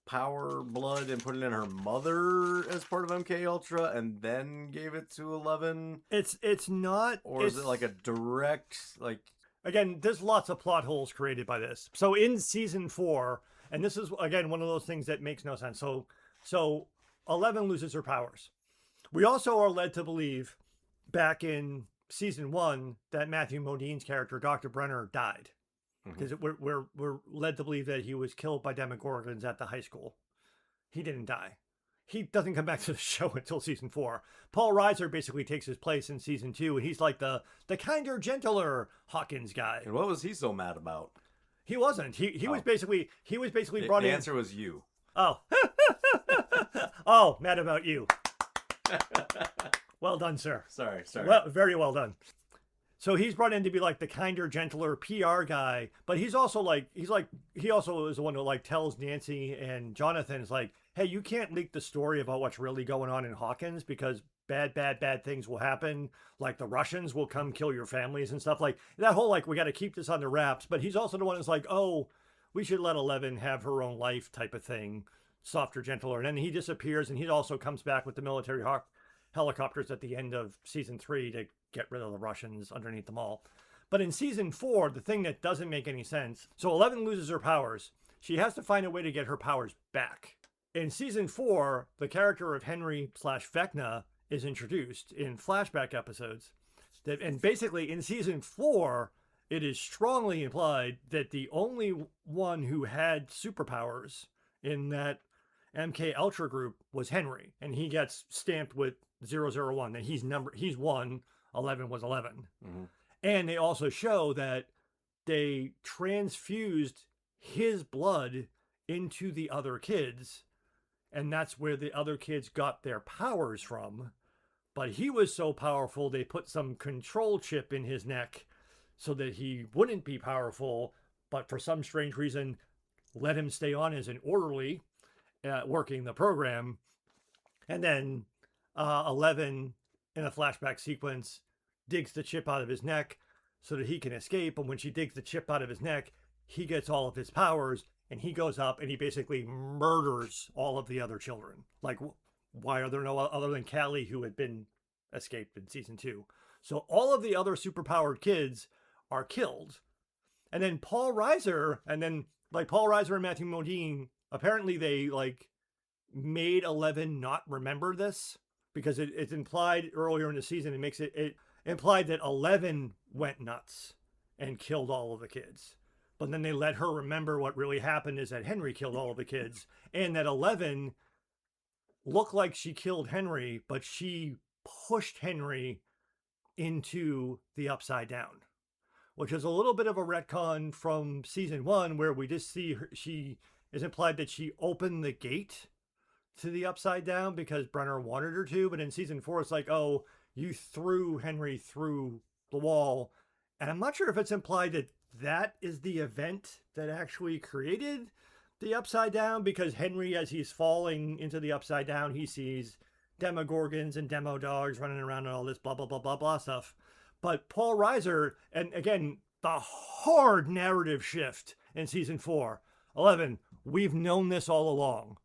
power blood and put it in her mother as part of MK Ultra and then gave it to 11? It's not. Or is it like a direct like? Again, there's lots of plot holes created by this. So in season 4, and this is again one of those things that makes no sense. So 11 loses her powers. We also are led to believe back in season 1 that Matthew Modine's character, Dr. Brenner, died. Because we're led to believe that he was killed by Demogorgons at the high school. He didn't die. He doesn't come back to the show until season 4. Paul Reiser basically takes his place in season 2, and he's like the kinder, gentler Hawkins guy. And what was he so mad about? He wasn't. He was basically brought in. The answer was you. Oh. Oh, mad about you. Well done, sir. Sorry. Well, very well done. So he's brought in to be like the kinder, gentler PR guy, but he also is the one who like tells Nancy and Jonathan is like, hey, you can't leak the story about what's really going on in Hawkins because bad things will happen. Like the Russians will come kill your families and stuff like that whole, like, we got to keep this under wraps. But he's also the one who's like, oh, we should let 11 have her own life type of thing. Softer, gentler. And then he disappears and he also comes back with the military helicopters at the end of season 3 to get rid of the Russians underneath them all. But in season 4, the thing that doesn't make any sense. So 11 loses her powers. She has to find a way to get her powers back. In season 4, the character of Henry/Vecna is introduced in flashback episodes. And basically in season 4, it is strongly implied that the only one who had superpowers in that MK Ultra group was Henry, and he gets stamped with 001. That he's 1, 11 was 11. Mm-hmm. And they also show that they transfused his blood into the other kids, and that's where the other kids got their powers from. But he was so powerful, they put some control chip in his neck so that he wouldn't be powerful, but for some strange reason, let him stay on as an orderly working the program. And then 11, in a flashback sequence, digs the chip out of his neck so that he can escape. And when she digs the chip out of his neck, he gets all of his powers, and he goes up and he basically murders all of the other children. Like, why are there no other than Callie, who had been escaped in season 2? So all of the other superpowered kids are killed. And then Paul Reiser and Matthew Modine, apparently they made 11 not remember this, because it's implied earlier in the season. It implied that 11 went nuts and killed all of the kids. But then they let her remember what really happened is that Henry killed all of the kids, and that 11 looked like she killed Henry, but she pushed Henry into the Upside Down, which is a little bit of a retcon from season 1, where we just see her, she is implied that she opened the gate to the Upside Down because Brenner wanted her to. But in season 4, it's like, oh, you threw Henry through the wall. And I'm not sure if it's implied that that is the event that actually created the Upside Down, because Henry, as he's falling into the Upside Down, he sees Demogorgons and Demo Dogs running around and all this blah, blah, blah, blah, blah stuff. But Paul Reiser, and again, the hard narrative shift in season 4. 11, we've known this all along.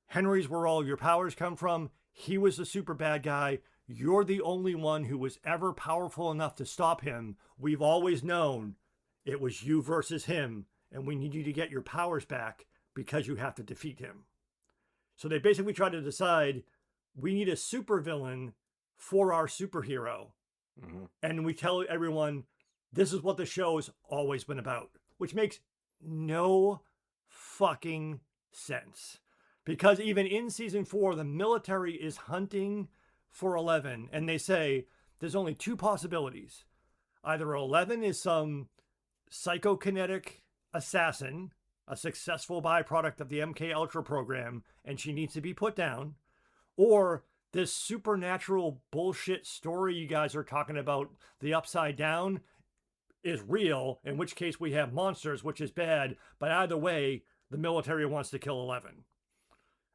Henry's where all your powers come from. He was the super bad guy. You're the only one who was ever powerful enough to stop him. We've always known it was you versus him, and we need you to get your powers back because you have to defeat him. So they basically try to decide, we need a supervillain for our superhero. Mm-hmm. And we tell everyone, this is what the show has always been about, which makes no fucking sense. Because even in season 4, the military is hunting for 11, and they say there's only 2 possibilities. Either 11 is some psychokinetic assassin, a successful byproduct of the MK Ultra program, and she needs to be put down, or this supernatural bullshit story you guys are talking about, the Upside Down, is real, in which case we have monsters, which is bad, but either way, the military wants to kill 11.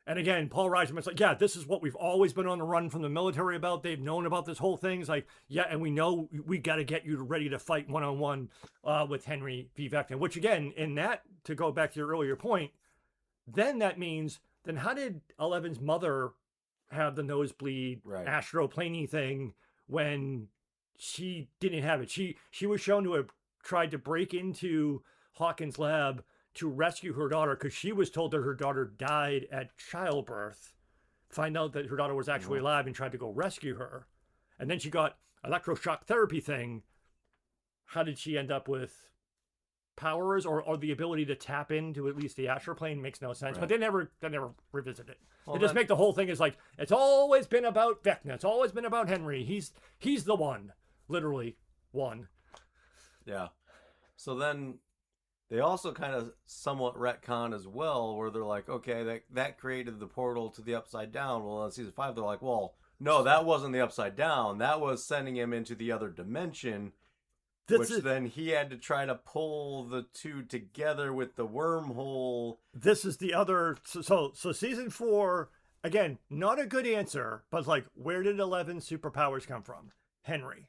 And again, Paul Reiserman's like, yeah, this is what we've always been on the run from the military about. They've known about this whole thing. It's like, yeah, and we know we got to get you ready to fight one-on-one with Henry V. Vecna. Which again, in that, to go back to your earlier point, then that means, then how did 11's mother have the nosebleed, right, astroplaning thing when she didn't have it? She was shown to have tried to break into Hawkins' lab to rescue her daughter, because she was told that her daughter died at childbirth. Find out that her daughter was actually alive and tried to go rescue her. And then she got electroshock therapy thing. How did she end up with powers or the ability to tap into at least the astral plane? Makes no sense. Right. But they never revisit it. Well, they just make the whole thing is like, it's always been about Vecna. It's always been about Henry. He's the one. Literally one. Yeah. So then they also kind of somewhat retcon as well, where they're like, okay, that created the portal to the Upside Down. Well, in season 5, they're like, well, no, that wasn't the Upside Down. That was sending him into the other dimension, then he had to try to pull the two together with the wormhole. This is the other. So season 4, again, not a good answer, but it's like, where did 11's superpowers come from? Henry.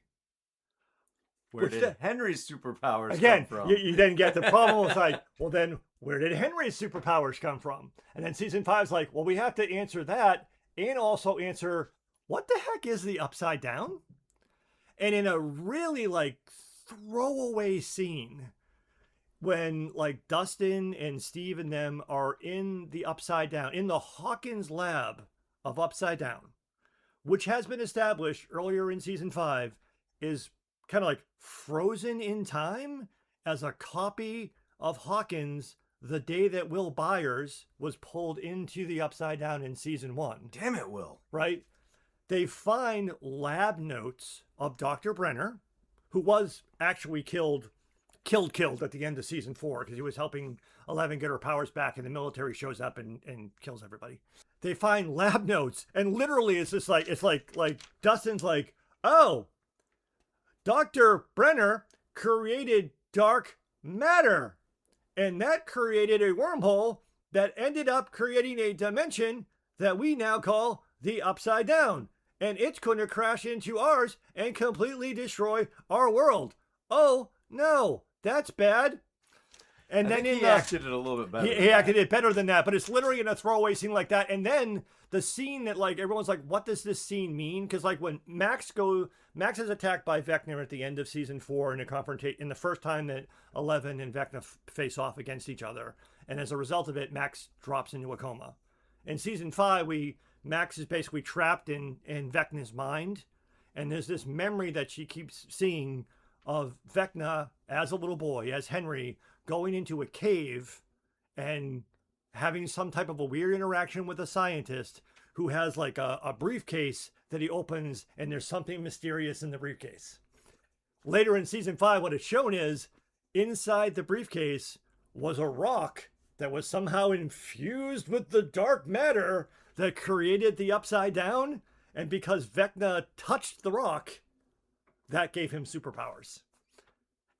Where did Henry's superpowers come from? You then get the problem. It's like, well, then where did Henry's superpowers come from? And then season 5 is like, well, we have to answer that and also answer, what the heck is the Upside Down? And in a really throwaway scene, when Dustin and Steve and them are in the Upside Down, in the Hawkins lab of Upside Down, which has been established earlier in season 5, is kind of frozen in time as a copy of Hawkins the day that Will Byers was pulled into the Upside Down in season 1. Damn it, Will. Right? They find lab notes of Dr. Brenner, who was actually killed at the end of season 4 because he was helping 11 get her powers back, and the military shows up and kills everybody. They find lab notes, and literally it's just like, Dustin's like, oh, Dr. Brenner created dark matter, and that created a wormhole that ended up creating a dimension that we now call the Upside Down, and it's going to crash into ours and completely destroy our world. Oh no, that's bad. And I then think he acted it a little bit better. He acted it better than that, but it's literally in a throwaway scene like that. And then the scene that like everyone's like, what does this scene mean? Because like when Max is attacked by Vecna at the end of season 4 in a confrontation, in the first time that 11 and Vecna face off against each other, and as a result of it, Max drops into a coma. In season 5, Max is basically trapped in Vecna's mind, and there's this memory that she keeps seeing of Vecna as a little boy, as Henry, going into a cave and having some type of a weird interaction with a scientist who has like a briefcase that he opens, and there's something mysterious in the briefcase. Later in season 5, what it's shown is inside the briefcase was a rock that was somehow infused with the dark matter that created the Upside Down. And because Vecna touched the rock, that gave him superpowers.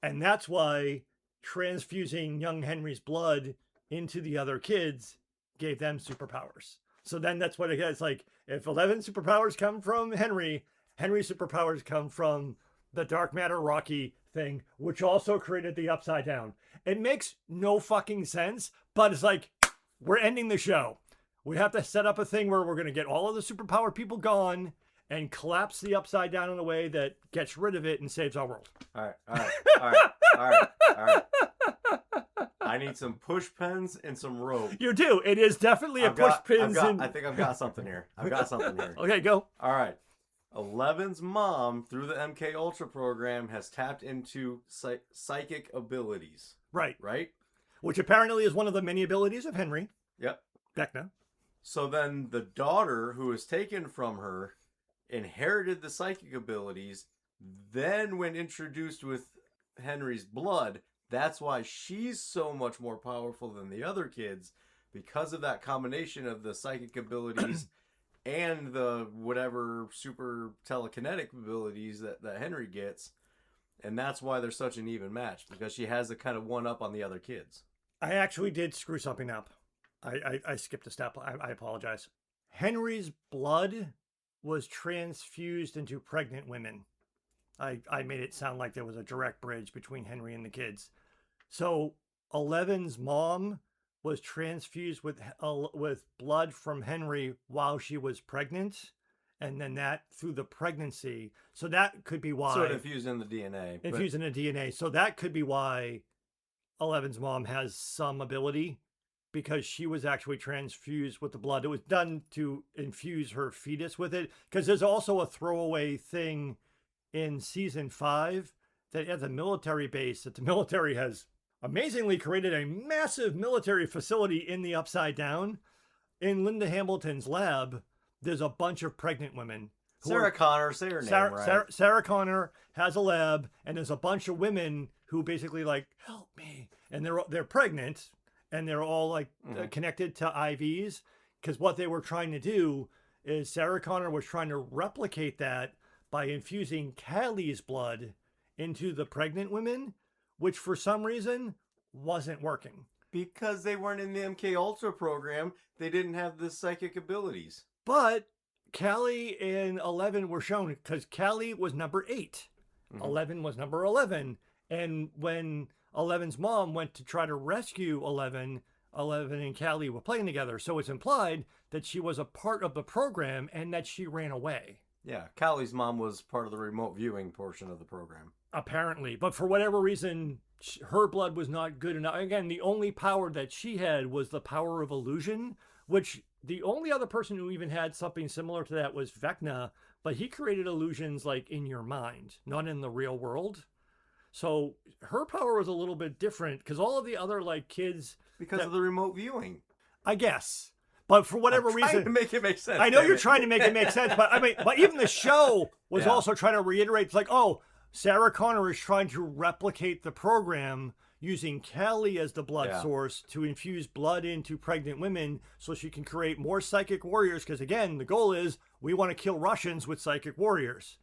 And that's why transfusing young Henry's blood into the other kids gave them superpowers. So then that's what it is. Like, if 11 superpowers come from Henry's superpowers come from the dark matter Rocky thing, which also created the Upside Down. It makes no fucking sense, but it's like, we're ending the show. We have to set up a thing where we're going to get all of the superpower people gone and collapse the Upside Down in a way that gets rid of it and saves our world. All right. I need some push pins and some rope. You do. It is definitely a push pins. I think I've got something here. Okay, go. All right. 11's mom, through the MK Ultra program, has tapped into psychic abilities. Right. Right? Which apparently is one of the many abilities of Henry. Yep. Vecna. So then the daughter, who was taken from her, inherited the psychic abilities. Then when introduced with Henry's blood, that's why she's so much more powerful than the other kids, because of that combination of the psychic abilities and the whatever super telekinetic abilities that Henry gets. And that's why they're such an even match, because she has the kind of one up on the other kids. I actually did screw something up. I skipped a step. I apologize. Henry's blood was transfused into pregnant women. I made it sound like there was a direct bridge between Henry and the kids. So 11's mom was transfused with blood from Henry while she was pregnant, and then that through the pregnancy. So that could be why. So it infused in the DNA. Infused in the DNA. So that could be why 11's mom has some ability, because she was actually transfused with the blood. It was done to infuse her fetus with it. Because there's also a throwaway thing in season 5 that at the military base, that the military has amazingly created a massive military facility in the Upside Down. In Linda Hamilton's lab, there's a bunch of pregnant women. Sarah Connor, say her name right. Sarah Connor has a lab, and there's a bunch of women who basically like, help me. And they're pregnant, and they're all like connected to IVs, because what they were trying to do is Sarah Connor was trying to replicate that by infusing Callie's blood into the pregnant women, which for some reason wasn't working. Because they weren't in the MK Ultra program, they didn't have the psychic abilities. But Callie and 11 were shown, because Callie was number 8. 11 was number 11. And when 11's mom went to try to rescue 11 and Callie were playing together. So it's implied that she was a part of the program and that she ran away. Yeah, Callie's mom was part of the remote viewing portion of the program. Apparently. But for whatever reason, her blood was not good enough. Again, the only power that she had was the power of illusion, which the only other person who even had something similar to that was Vecna, but he created illusions like in your mind, not in the real world. So her power was a little bit different because all of the other like kids, Because of the remote viewing. I guess, but for whatever I'm trying reason, to make it make sense. I know damn you're it. trying to make it make sense, but I mean, but even the show was Yeah. also trying to reiterate, it's like, oh, Sarah Connor is trying to replicate the program using Callie as the blood Yeah. source to infuse blood into pregnant women so she can create more psychic warriors. Because again, the goal is we want to kill Russians with psychic warriors,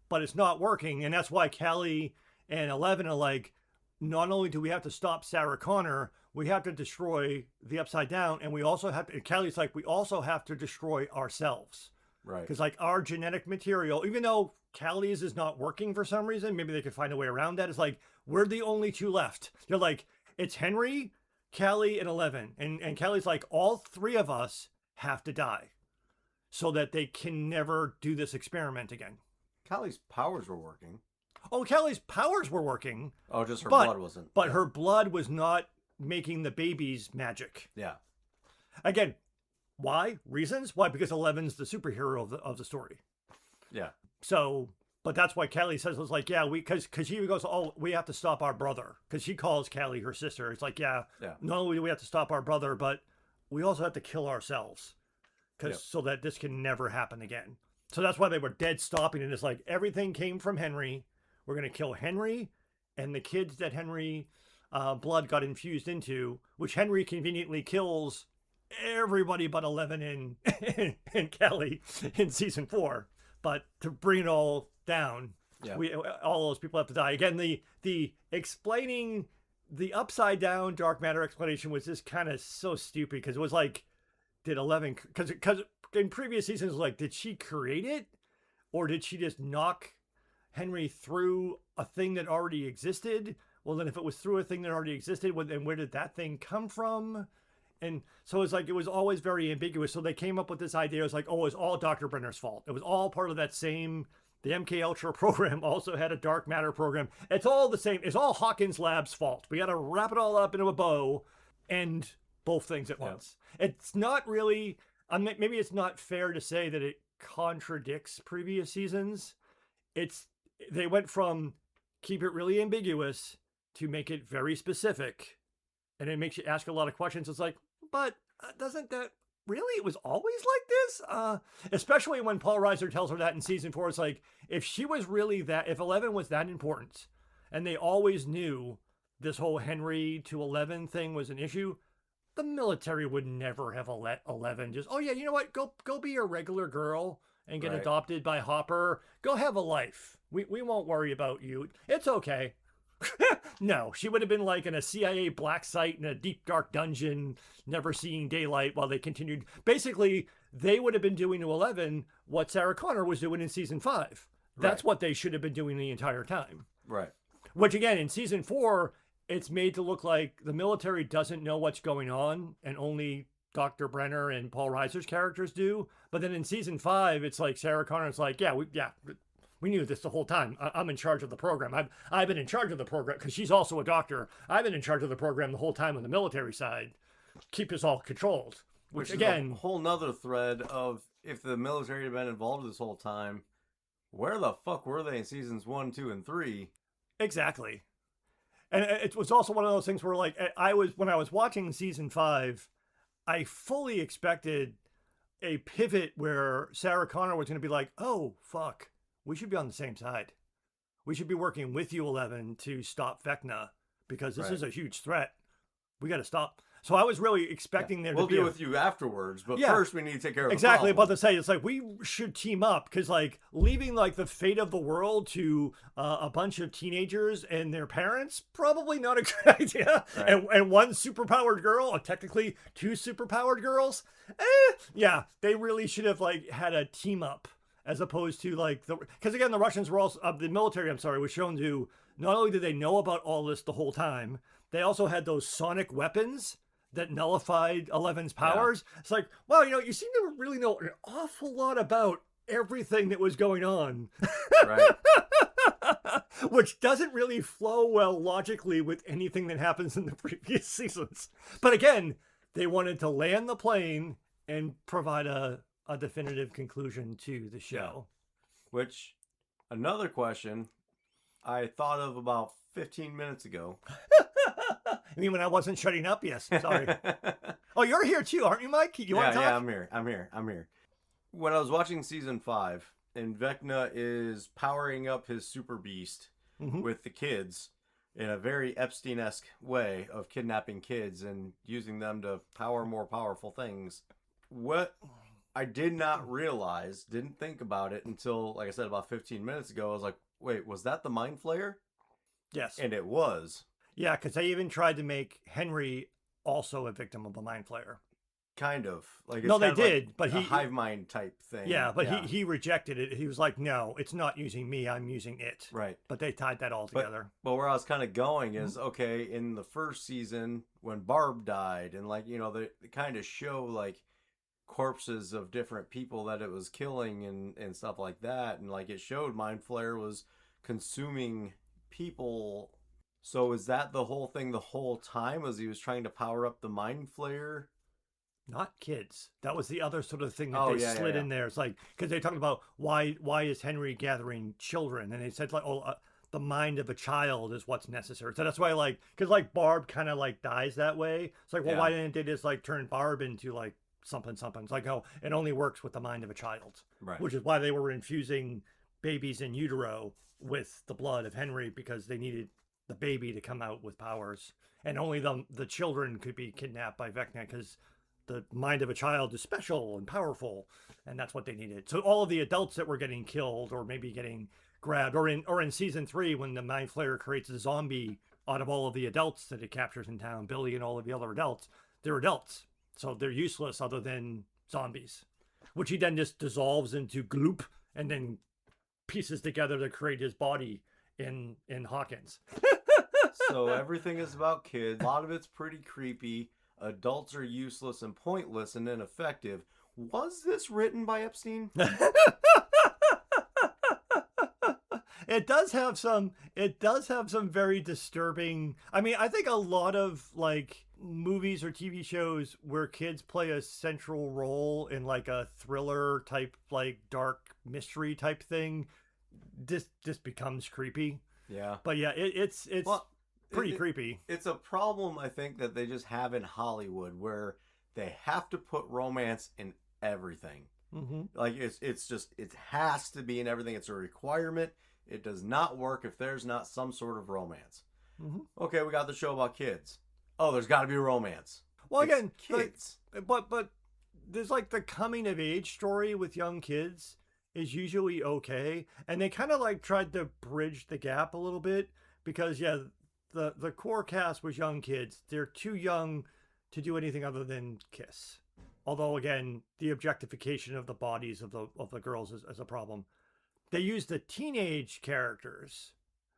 but it's not working. And that's why Callie and 11 are like, not only do we have to stop Sarah Connor, we have to destroy the Upside Down. And we also have to, and Callie's like, we also have to destroy ourselves. Right. Because like our genetic material, even though Callie's is not working for some reason, maybe they could find a way around that. It's like we're the only two left. They're like, it's Henry, Callie, and 11. And Callie's like, all three of us have to die so that they can never do this experiment again. Callie's powers were working. Oh, Callie's powers were working. Oh, just her but, blood wasn't. But her blood was not making the babies magic. Yeah. Again, why? Reasons? Why? Because 11's the superhero of the story. Yeah. So, but that's why Callie says, it's like, yeah, because she goes, oh, we have to stop our brother. Because she calls Callie her sister. It's like, yeah, not only do we have to stop our brother, but we also have to kill ourselves. So that this can never happen again. So that's why they were dead stopping. And it's like, everything came from Henry. We're going to kill Henry and the kids that Henry blood got infused into, which Henry conveniently kills everybody but 11 and Callie in season 4. But to bring it all down, all those people have to die. Again, the explaining the Upside Down dark matter explanation was just kind of so stupid because it was like, did 11, because in previous seasons, it was like, did she create it? Or did she just knock Henry through a thing that already existed? Well, then if it was through a thing that already existed, well, then where did that thing come from? And so it's like, it was always very ambiguous. So they came up with this idea. It was like, oh, it was all Dr. Brenner's fault. It was all part of that same, the MK Ultra program also had a dark matter program. It's all the same. It's all Hawkins Lab's fault. We got to wrap it all up into a bow and both things at once. It's not really, maybe it's not fair to say that it contradicts previous seasons. They went from keep it really ambiguous to make it very specific. And it makes you ask a lot of questions. It's like, but doesn't that really, it was always like this? Especially when Paul Reiser tells her that in season 4, it's like, if she was really that, if 11 was that important and they always knew this whole Henry to 11 thing was an issue, the military would never have let 11 just, oh yeah, you know what? Go be a regular girl and get adopted by Hopper. Go have a life. We won't worry about you. It's okay. No, she would have been like in a CIA black site in a deep dark dungeon, never seeing daylight while they continued. Basically, they would have been doing to 11 what Sarah Connor was doing in season 5. That's what they should have been doing the entire time. Right. Which again, in season 4, it's made to look like the military doesn't know what's going on and only Dr. Brenner and Paul Reiser's characters do. But then in season 5, it's like Sarah Connor's like, we knew this the whole time. I'm in charge of the program. I've been in charge of the program because she's also a doctor. I've been in charge of the program the whole time on the military side. Keep us all controlled. Which again, is a whole nother thread of if the military had been involved this whole time, where the fuck were they in seasons 1, 2, and 3? Exactly. And it was also one of those things where like when I was watching season 5, I fully expected a pivot where Sarah Connor was going to be like, oh, fuck. We should be on the same side. We should be working with you, 11, to stop Vecna because this is a huge threat. We got to stop. So I was really expecting there to be. We'll deal with you afterwards, but first we need to take care of exactly. the problem. About to say, it's like we should team up because, like, leaving like the fate of the world to a bunch of teenagers and their parents probably not a good idea. Right. And one superpowered girl, or technically 2 superpowered girls. Yeah, they really should have like had a team up. As opposed to like because again, the Russians were also the military. I'm sorry, was shown to not only did they know about all this the whole time, they also had those sonic weapons that nullified 11's powers. Yeah. It's like, wow, you seem to really know an awful lot about everything that was going on, right? Which doesn't really flow well logically with anything that happens in the previous seasons. But again, they wanted to land the plane and provide a definitive conclusion to the show. Which, another question I thought of about 15 minutes ago. I mean, when I wasn't shutting up? Yes. Sorry. Oh, you're here too, aren't you, Mike? You want to talk? Yeah, I'm here. When I was watching season 5, and Vecna is powering up his super beast with the kids in a very Epstein-esque way of kidnapping kids and using them to power more powerful things. What I did not realize, didn't think about it until, like I said, about 15 minutes ago. I was like, wait, was that the Mind Flayer? Yes. And it was. Yeah, because they even tried to make Henry also a victim of a Mind Flayer. Kind of. Like, it's No, they kind of did, like but a hive mind type thing. Yeah, but he rejected it. He was like, no, it's not using me, I'm using it. Right. But they tied that all together. But where I was kind of going is, okay, in the first season, when Barb died, and like, they kind of show like corpses of different people that it was killing and stuff like that. And like it showed Mind Flayer was consuming people. So is that the whole thing the whole time? Was he was trying to power up the Mind Flayer? Not kids. That was the other sort of thing that they slid in there. It's like, because they talked about why is Henry gathering children? And they said like, the mind of a child is what's necessary. So that's why because like Barb kind of like dies that way. It's like, well, why didn't they just like turn Barb into like something? It's like, oh, it only works with the mind of a child. Right. Which is why they were infusing babies in utero with the blood of Henry, because they needed the baby to come out with powers. And only the children could be kidnapped by Vecna, because the mind of a child is special and powerful, and that's what they needed. So all of the adults that were getting killed or maybe getting grabbed, or in season 3 when the Mind Flayer creates a zombie out of all of the adults that it captures in town, Billy and all of the other adults, they're adults. So they're useless other than zombies, which he then just dissolves into gloop and then pieces together to create his body in Hawkins. So everything is about kids. A lot of it's pretty creepy. Adults are useless and pointless and ineffective. Was this written by Epstein? It does have some very disturbing. I mean, I think a lot of like movies or TV shows where kids play a central role in like a thriller type, like dark mystery type thing, this becomes creepy. Yeah. But yeah, it's pretty creepy. It's a problem, I think, that they just have in Hollywood, where they have to put romance in everything. Like it's just, it has to be in everything. It's a requirement. It does not work if there's not some sort of romance. Okay, we got the show about kids. Oh, there's got to be romance. Well, it's again, kids. But there's like the coming of age story with young kids is usually okay, and they kind of like tried to bridge the gap a little bit, because the core cast was young kids. They're too young to do anything other than kiss. Although again, the objectification of the bodies of the girls is a problem. They used the teenage characters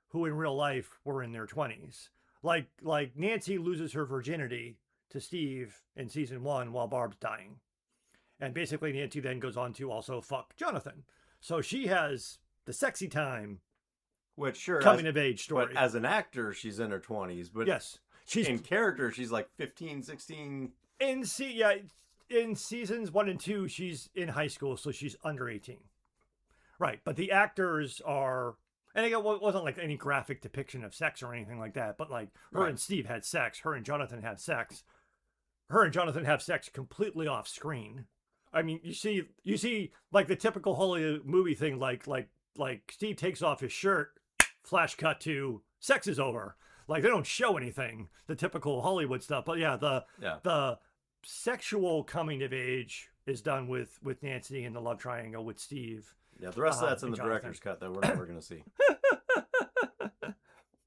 who in real life were in their 20s. Like Nancy loses her virginity to Steve in season 1 while Barb's dying. And basically Nancy then goes on to also fuck Jonathan. So she has the sexy time, which sure coming of age story. But as an actor, she's in her 20s. But yes, she's in character, she's like 15, 16. In seasons 1 and 2, she's in high school, so she's under 18. Right, but the actors are, and again, it wasn't like any graphic depiction of sex or anything like that, but like her and Steve had sex, her and Jonathan had sex. Her and Jonathan have sex completely off screen. I mean, you see like the typical Hollywood movie thing, like Steve takes off his shirt, flash cut to sex is over. Like they don't show anything, the typical Hollywood stuff. But yeah, the sexual coming of age is done with Nancy and the love triangle with Steve. Yeah, the rest of that's in the director's cut that we're never going to see.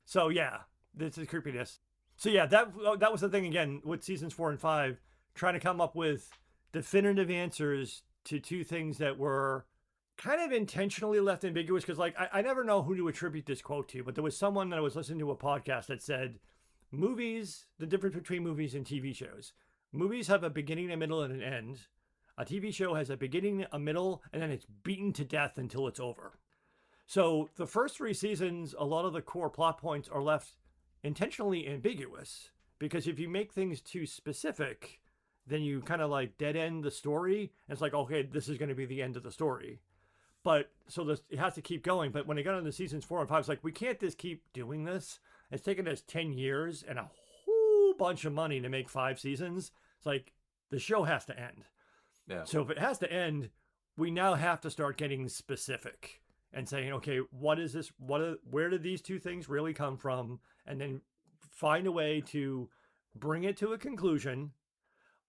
So yeah, this is creepiness. So yeah, that was the thing again with seasons 4 and 5, trying to come up with definitive answers to two things that were kind of intentionally left ambiguous. Because like I never know who to attribute this quote to, but there was someone that I was listening to a podcast that said, movies, the difference between movies and TV shows. Movies have a beginning, a middle, and an end. A TV show has a beginning, a middle, and then it's beaten to death until it's over. So the first 3 seasons, a lot of the core plot points are left intentionally ambiguous, because if you make things too specific, then you kind of like dead end the story. And it's like, okay, this is going to be the end of the story. But so it has to keep going. But when it got into seasons 4 and 5, it's like, we can't just keep doing this. It's taken us 10 years and a whole bunch of money to make 5 seasons. It's like the show has to end. Yeah. So if it has to end, we now have to start getting specific and saying, okay, what is this? Where did these two things really come from? And then find a way to bring it to a conclusion,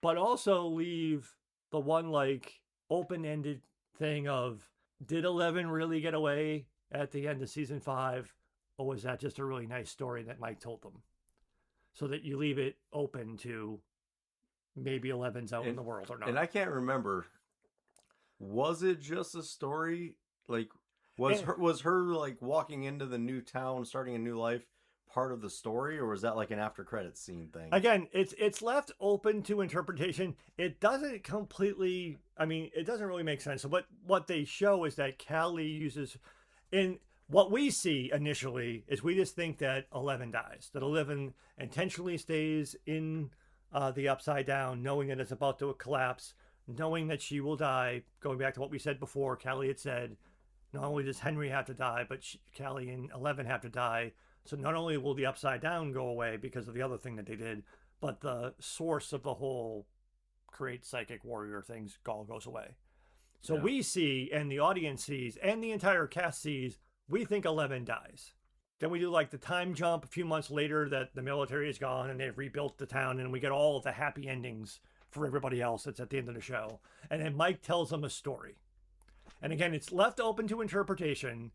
but also leave the one like open-ended thing of, did 11 really get away at the end of season 5? Or was that just a really nice story that Mike told them? So that you leave it open to maybe 11's out in the world or not. And I can't remember, was it just a story? Like, was her like walking into the new town, starting a new life, part of the story, or was that like an after credits scene thing? Again, it's left open to interpretation. It doesn't completely, I mean, it doesn't really make sense. So what they show is that Callie uses, in what we see initially is we just think that 11 dies, that 11 intentionally stays in the Upside Down, knowing that it's about to collapse, knowing that she will die. Going back to what we said before, Callie had said, not only does Henry have to die, but Callie and 11 have to die. So not only will the Upside Down go away because of the other thing that they did, but the source of the whole create psychic warrior things all goes away. So we see, and the audience sees, and the entire cast sees, we think 11 dies. Then we do like the time jump a few months later that the military is gone and they've rebuilt the town, and we get all of the happy endings for everybody else that's at the end of the show. And then Mike tells them a story. And again, it's left open to interpretation.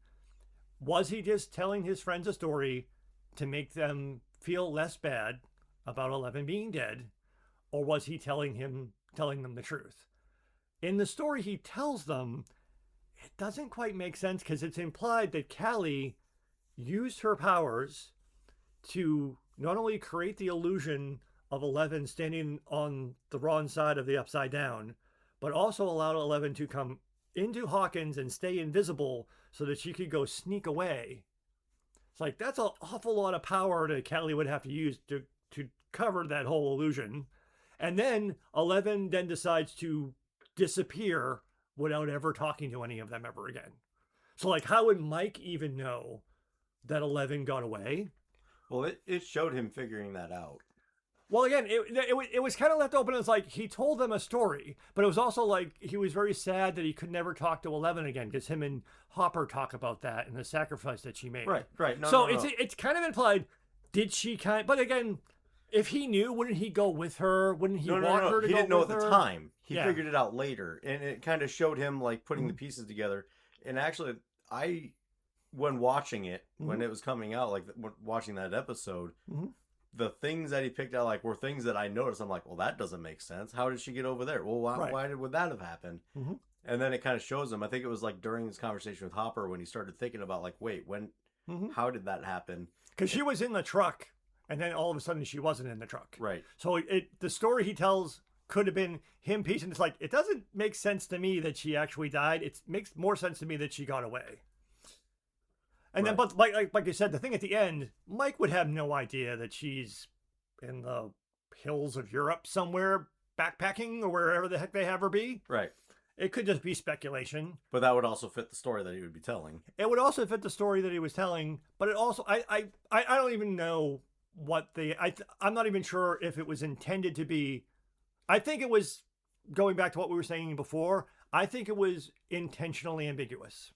Was he just telling his friends a story to make them feel less bad about 11 being dead? Or was he telling them the truth? In the story he tells them, it doesn't quite make sense because it's implied that Callie used her powers to not only create the illusion of 11 standing on the wrong side of the Upside Down, but also allowed 11 to come into Hawkins and stay invisible so that she could go sneak away. It's like, that's an awful lot of power that Callie would have to use to cover that whole illusion. And then 11 then decides to disappear without ever talking to any of them ever again. So like, how would Mike even know that 11 got away? Well, it showed him figuring that out. Well, again, it was kind of left open. It's like he told them a story, but it was also like he was very sad that he could never talk to 11 again because him and Hopper talk about that and the sacrifice that she made. Right. No. It's kind of implied. Did she But again, if he knew, wouldn't he go with her? Wouldn't he want her to go with her? He didn't know at the time. He figured it out later, and it kind of showed him like putting the pieces together. And actually, when watching it, when it was coming out, like watching that episode. The things that he picked out like were things that I noticed. I'm like, well, that doesn't make sense. How did she get over there? Well, why would that have happened? And then it kind of shows him. I think it was like during his conversation with Hopper when he started thinking about like, wait, how did that happen? Because she was in the truck, and then all of a sudden she wasn't in the truck. Right. So the story he tells could have been him piecing. It's like, it doesn't make sense to me that she actually died. It makes more sense to me that she got away. And then, but like you said, the thing at the end, Mike would have no idea that she's in the hills of Europe somewhere backpacking or wherever the heck they have her be. Right. It could just be speculation. But that would also fit the story that he would be telling. It would also fit the story that he was telling, but it also, I don't even know what I'm not even sure if it was intended to be. I think it was, going back to what we were saying before, I think it was intentionally ambiguous.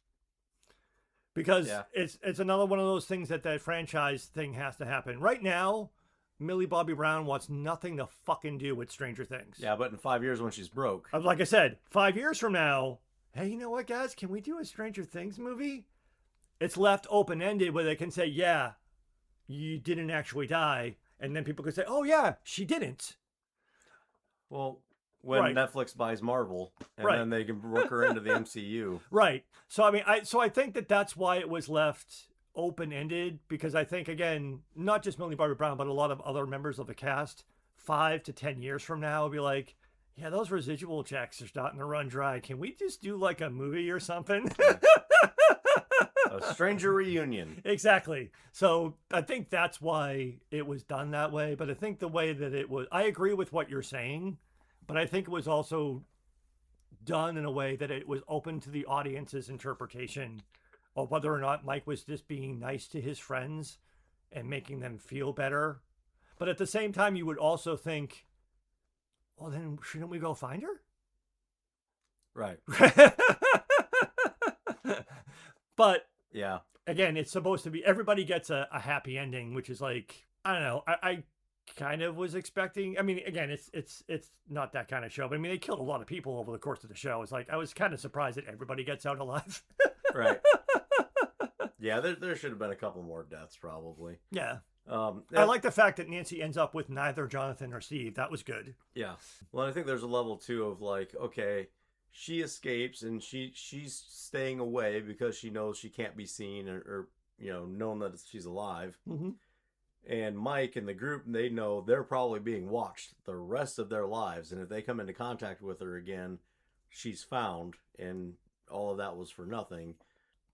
Because it's another one of those things that franchise thing has to happen. Right now, Millie Bobby Brown wants nothing to fucking do with Stranger Things. Yeah, but in 5 years when she's broke. Like I said, 5 years from now, hey, you know what, guys? Can we do a Stranger Things movie? It's left open-ended where they can say, yeah, you didn't actually die. And then people can say, oh, yeah, she didn't. Well, when Netflix buys Marvel, and then they can work her into the MCU. Right. So, I mean, I think that's why it was left open-ended, because I think, again, not just Millie Bobby Brown, but a lot of other members of the cast, 5 to 10 years from now, will be like, yeah, those residual checks are starting to run dry. Can we just do like a movie or something? A stranger reunion. Exactly. So I think that's why it was done that way. But I think the way that it was, I agree with what you're saying, but I think it was also done in a way that it was open to the audience's interpretation of whether or not Mike was just being nice to his friends and making them feel better. But at the same time, you would also think, well, then shouldn't we go find her? Right. But Yeah. again, it's supposed to be everybody gets a happy ending, which is like, I don't know. I kind of was expecting. I mean, again, it's not that kind of show. But I mean, they killed a lot of people over the course of the show. It's like I was kind of surprised that everybody gets out alive. Right. Yeah, there should have been a couple more deaths probably. Yeah. Um, I like the fact that Nancy ends up with neither Jonathan or Steve. That was good. Yeah. Well, I think there's a level too of like, okay, she escapes and she's staying away because she knows she can't be seen or known that she's alive. Mm-hmm. And Mike and the group, they know they're probably being watched the rest of their lives, and if they come into contact with her again, she's found, and all of that was for nothing.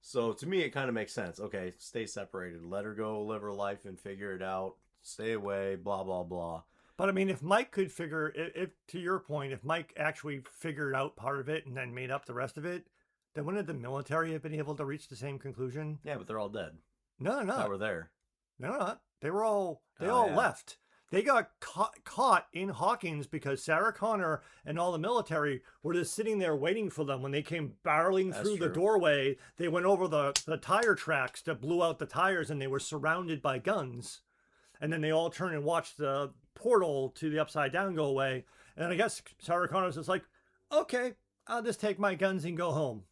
So to me, it kind of makes sense. Okay, stay separated. Let her go live her life and figure it out. Stay away, blah, blah, blah. But I mean, if Mike could figure, if to your point, if Mike actually figured out part of it and then made up the rest of it, then wouldn't the military have been able to reach the same conclusion? Yeah, but they're all dead. No, they're That not. were there. No, they're not. They all Yeah. left. They got caught in Hawkins because Sarah Connor and all the military were just sitting there waiting for them. When they came barreling through the doorway, they went over the tire tracks that blew out the tires, and they were surrounded by guns. And then they all turned and watched the portal to the Upside Down go away. And I guess Sarah Connor's just like, okay, I'll just take my guns and go home.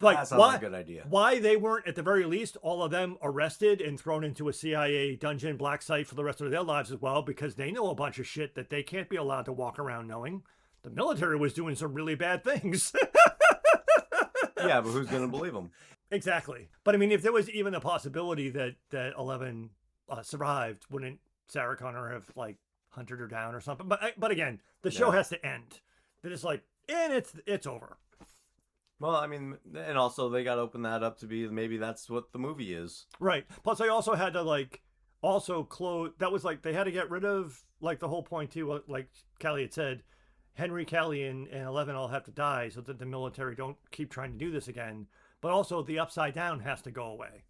Like, that sounds like a good idea. Why they weren't, at the very least, all of them arrested and thrown into a CIA dungeon black site for the rest of their lives as well, because they know a bunch of shit that they can't be allowed to walk around knowing. The military was doing some really bad things. Yeah, but who's going to believe them? Exactly. But I mean, if there was even a possibility that 11 survived, wouldn't Sarah Connor have like hunted her down or something? But again, the show has to end. They're just like, and it's over. Well, I mean, and also they got to open that up to be maybe that's what the movie is. Right. Plus, they also had to also close. That was like they had to get rid of like the whole point too. Like Callie had said, Henry, Callie, and 11 all have to die so that the military don't keep trying to do this again. But also the Upside Down has to go away.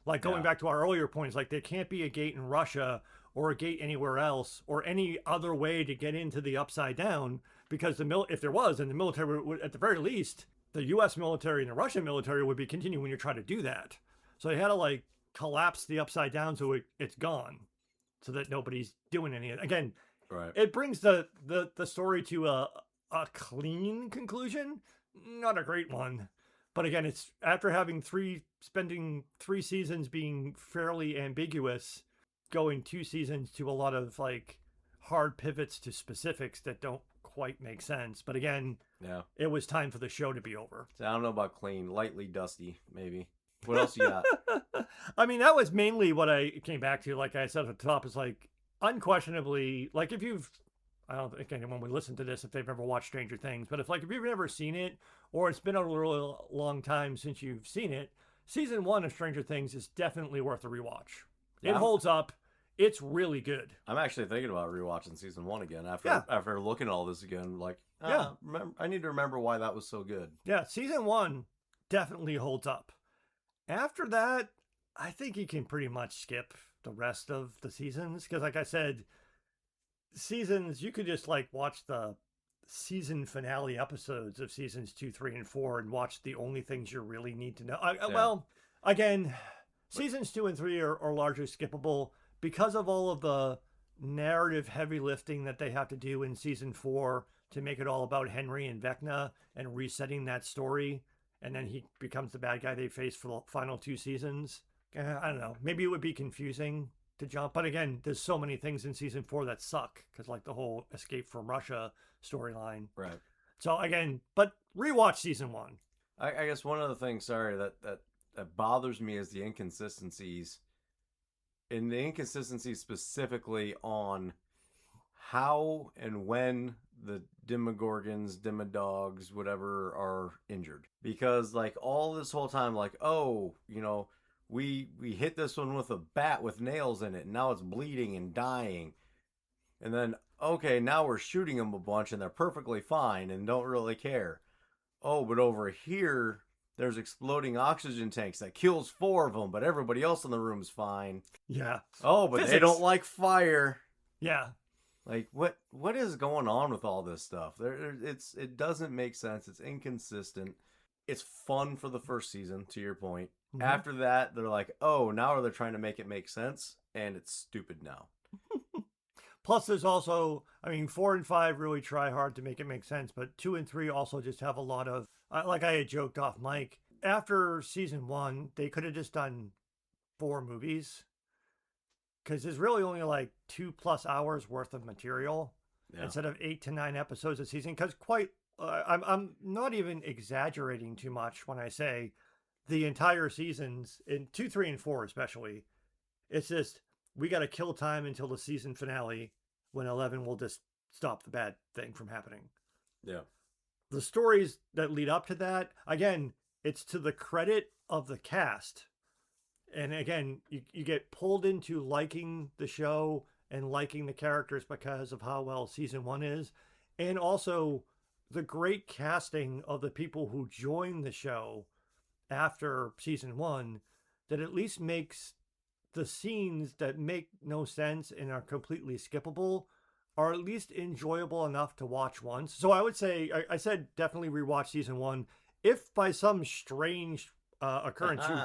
Like going back to our earlier points, like there can't be a gate in Russia or a gate anywhere else or any other way to get into the Upside Down, because if there was, then the military would, at the very least, the U.S. military and the Russian military would be continuing to try to do that. So they had to collapse the Upside Down so it's gone, so that nobody's doing any. Again, right. It brings the story to a clean conclusion, not a great one. But again, it's after spending 3 seasons being fairly ambiguous, going 2 seasons to a lot of hard pivots to specifics that don't quite make sense. But again, it was time for the show to be over. So I don't know about clean, lightly dusty, maybe. What else you got? I mean, that was mainly what I came back to. Like I said at the top, is unquestionably, if you've, I don't think anyone would listen to this if they've ever watched Stranger Things, but if you've never seen it, or it's been a real long time since you've seen it, season 1 of Stranger Things is definitely worth a rewatch. Yeah. It holds up. It's really good. I'm actually thinking about rewatching season 1 again after looking at all this again. I need to remember why that was so good. Yeah, season 1 definitely holds up. After that, I think you can pretty much skip the rest of the seasons, because like I said, seasons, you could just watch the season finale episodes of seasons 2, 3, and 4 and watch the only things you really need to know. Well, again, seasons 2 and 3 are largely skippable because of all of the narrative heavy lifting that they have to do in season 4 to make it all about Henry and Vecna and resetting that story, and then he becomes the bad guy they face for the final 2 seasons. I don't know. Maybe it would be confusing to jump, but again, there's so many things in season 4 that suck, because the whole escape from Russia storyline. Right. So again, but rewatch season 1. I guess one of the things, sorry, that bothers me is the inconsistencies. And the inconsistencies specifically on how and when the Demogorgons, Demodogs, whatever, are injured. Because all this whole time, we hit this one with a bat with nails in it, and now it's bleeding and dying. And then, okay, now we're shooting them a bunch, and they're perfectly fine and don't really care. Oh, but over here, There's exploding oxygen tanks that kills 4 of them, but everybody else in the room's fine. Yeah. Oh, but they don't like fire. Yeah. Like what is going on with all this stuff? It doesn't make sense. It's inconsistent. It's fun for the first season, to your point. Mhm. After that, they're like, oh, now they're trying to make it make sense, and it's stupid now. Plus, there's also, I mean, 4 and 5 really try hard to make it make sense, but 2 and 3 also just have a lot of, like I had joked off Mike, after season 1, they could have just done 4 movies, because there's really only like 2+ hours worth of material instead of 8 to 9 episodes a season. Because I'm not even exaggerating too much when I say the entire seasons in 2, 3, and 4 especially. It's just we got to kill time until the season finale when 11 will just stop the bad thing from happening. Yeah. The stories that lead up to that, again, it's to the credit of the cast. And again, you get pulled into liking the show and liking the characters because of how well season 1 is. And also the great casting of the people who join the show after season 1 that at least makes the scenes that make no sense and are completely skippable are at least enjoyable enough to watch once. So I would say, I said definitely rewatch season 1. If by some strange occurrence you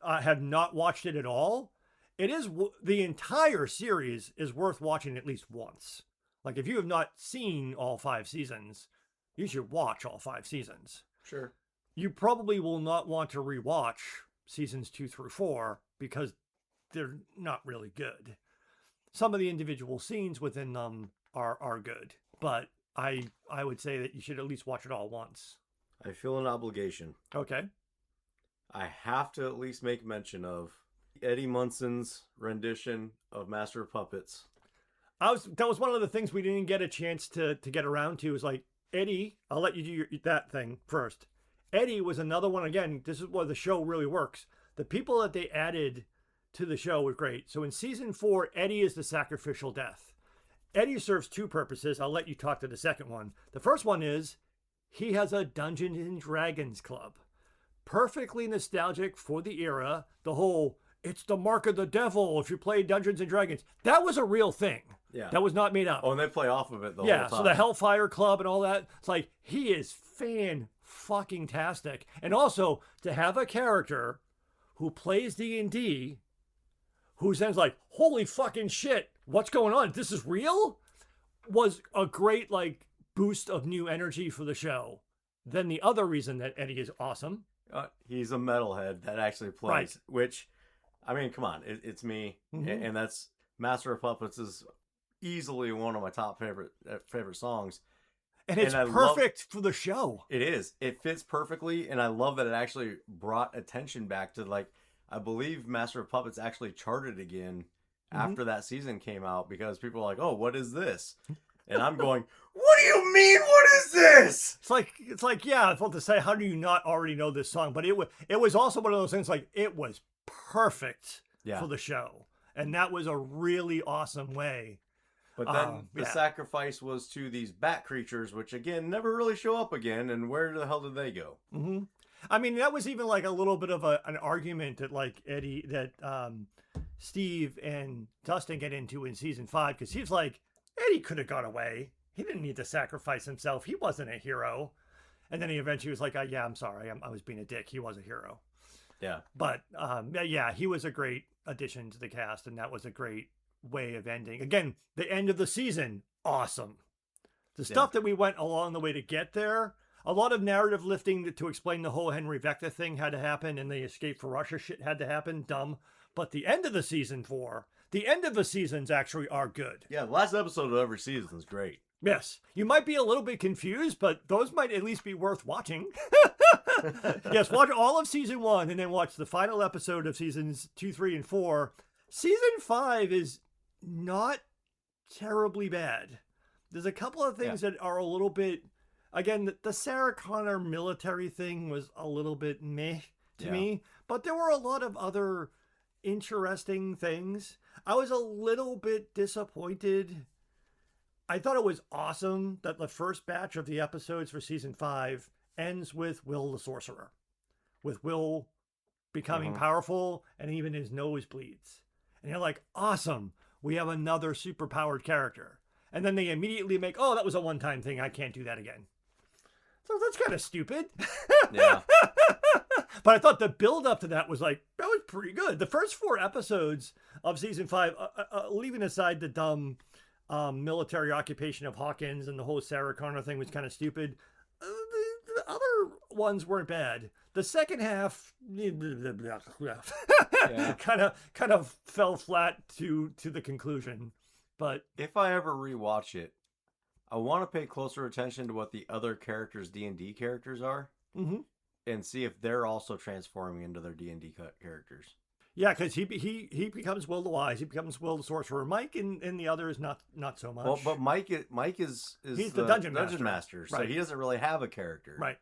have not watched it at all, it is the entire series is worth watching at least once. Like if you have not seen all 5 seasons, you should watch all 5 seasons. Sure. You probably will not want to rewatch seasons 2 through 4 because they're not really good. Some of the individual scenes within them are good, but I would say that you should at least watch it all once. I feel an obligation. Okay. I have to at least make mention of Eddie Munson's rendition of Master of Puppets. That was one of the things we didn't get a chance to get around to. Is like Eddie. I'll let you do that thing first. Eddie was another one. Again, this is where the show really works. The people that they added to the show were great. So in season 4, Eddie is the sacrificial death. Eddie serves 2 purposes. I'll let you talk to the second one. The first one is he has a Dungeons and Dragons club. Perfectly nostalgic for the era. The whole, it's the mark of the devil if you play Dungeons and Dragons. That was a real thing. Yeah. That was not made up. Oh, and they play off of it the whole time. Yeah, so the Hellfire Club and all that. It's like, he is fan-fucking-tastic. And also, to have a character who plays D&D who sounds like, holy fucking shit, what's going on? This is real? Was a great, like, boost of new energy for the show. Then the other reason that Eddie is awesome. He's a metalhead that actually plays, right. Which, I mean, come on, it's me. Mm-hmm. And that's Master of Puppets is easily one of my top favorite songs. And it's perfect for the show. It is. It fits perfectly, and I love that it actually brought attention back to, like, I believe Master of Puppets actually charted again after that season came out because people are like, oh, what is this? And I'm going, what do you mean? What is this? It's like, yeah, I thought to say, how do you not already know this song? But it was also one of those things like it was perfect for the show. And that was a really awesome way. But then the sacrifice was to these bat creatures, which again, never really show up again. And where the hell did they go? Mm-hmm. I mean, that was even like a little bit of an argument that like Steve and Dustin get into in season 5. Cause he's like, Eddie could have got away. He didn't need to sacrifice himself. He wasn't a hero. And then he eventually was like, yeah, I'm sorry. I was being a dick. He was a hero. Yeah. But yeah, he was a great addition to the cast. And that was a great way of ending. Again, the end of the season, awesome. The stuff that we went along the way to get there, a lot of narrative lifting to explain the whole Henry Vector thing had to happen and the escape for Russia shit had to happen. Dumb. But the end of the season 4, the end of the seasons actually are good. Yeah, the last episode of every season is great. Yes. You might be a little bit confused, but those might at least be worth watching. Yes, watch all of season 1 and then watch the final episode of seasons 2, 3, and 4. Season 5 is not terribly bad. There's a couple of things that are a little bit... Again, the Sarah Connor military thing was a little bit meh to me, but there were a lot of other interesting things. I was a little bit disappointed. I thought it was awesome that the first batch of the episodes for season 5 ends with Will the Sorcerer. with Will becoming powerful, and even his nose bleeds. And you're like, awesome, we have another superpowered character. And then they immediately make, oh, that was a one-time thing, I can't do that again. So that's kind of stupid. Yeah. But I thought the build-up to that was like, that was pretty good. The first 4 episodes of season 5, leaving aside the dumb military occupation of Hawkins and the whole Sarah Connor thing was kind of stupid. The other ones weren't bad. The second half kind of fell flat to the conclusion. But if I ever rewatch it, I want to pay closer attention to what the other characters' D&D characters are, and see if they're also transforming into their D&D characters. Yeah, because he becomes Will the Wise, he becomes Will the Sorcerer. Mike and the others not so much. Well, but Mike is he's the dungeon master, so right. he doesn't really have a character, right?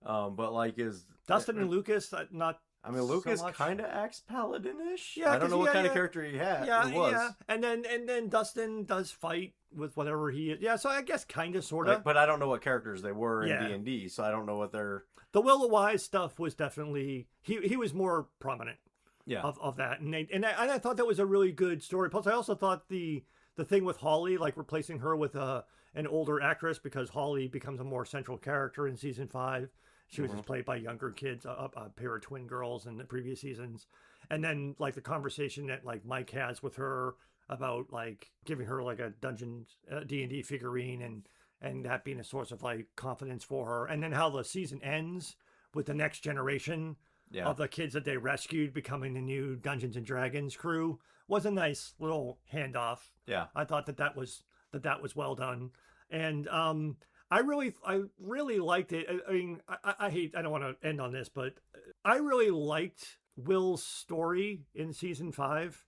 But like is Dustin and Lucas not. I mean, Lucas so kind of acts paladin-ish. Yeah, I don't know what kind of character he had. Yeah, was. yeah. And then Dustin does fight with whatever he is. Yeah, so I guess kind of, sort of. But I don't know what characters they were in D&D, so I don't know what they're. The Will the Wise stuff was definitely he was more prominent. Yeah. Of that, and I thought that was a really good story. Plus, I also thought the thing with Holly, like replacing her with an older actress, because Holly becomes a more central character in season 5. She was just played by younger kids, a pair of twin girls in the previous seasons. And then like the conversation that like Mike has with her about like giving her like a D&D figurine and that being a source of like confidence for her. And then how the season ends with the next generation of the kids that they rescued becoming the new Dungeons and Dragons crew was a nice little handoff. Yeah. I thought that was well done. And I really liked it. I mean, I don't want to end on this, but I really liked Will's story in season 5,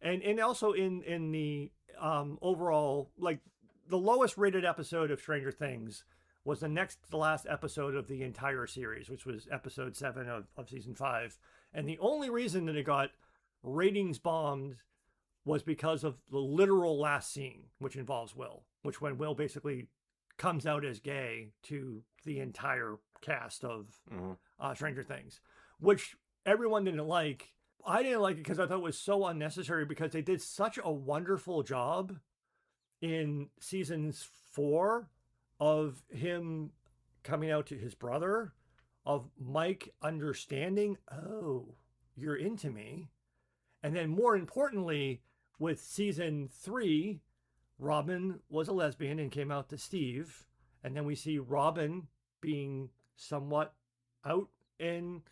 and also in the overall, like the lowest rated episode of Stranger Things was the last episode of the entire series, which was episode 7 of season 5. And the only reason that it got ratings bombed was because of the literal last scene, which involves Will, which when Will basically comes out as gay to the entire cast of Stranger Things, which everyone didn't like. I didn't like it because I thought it was so unnecessary, because they did such a wonderful job in seasons 4 of him coming out to his brother, of Mike understanding, oh, you're into me. And then more importantly, with season 3, Robin was a lesbian and came out to Steve. And then we see Robin being somewhat out and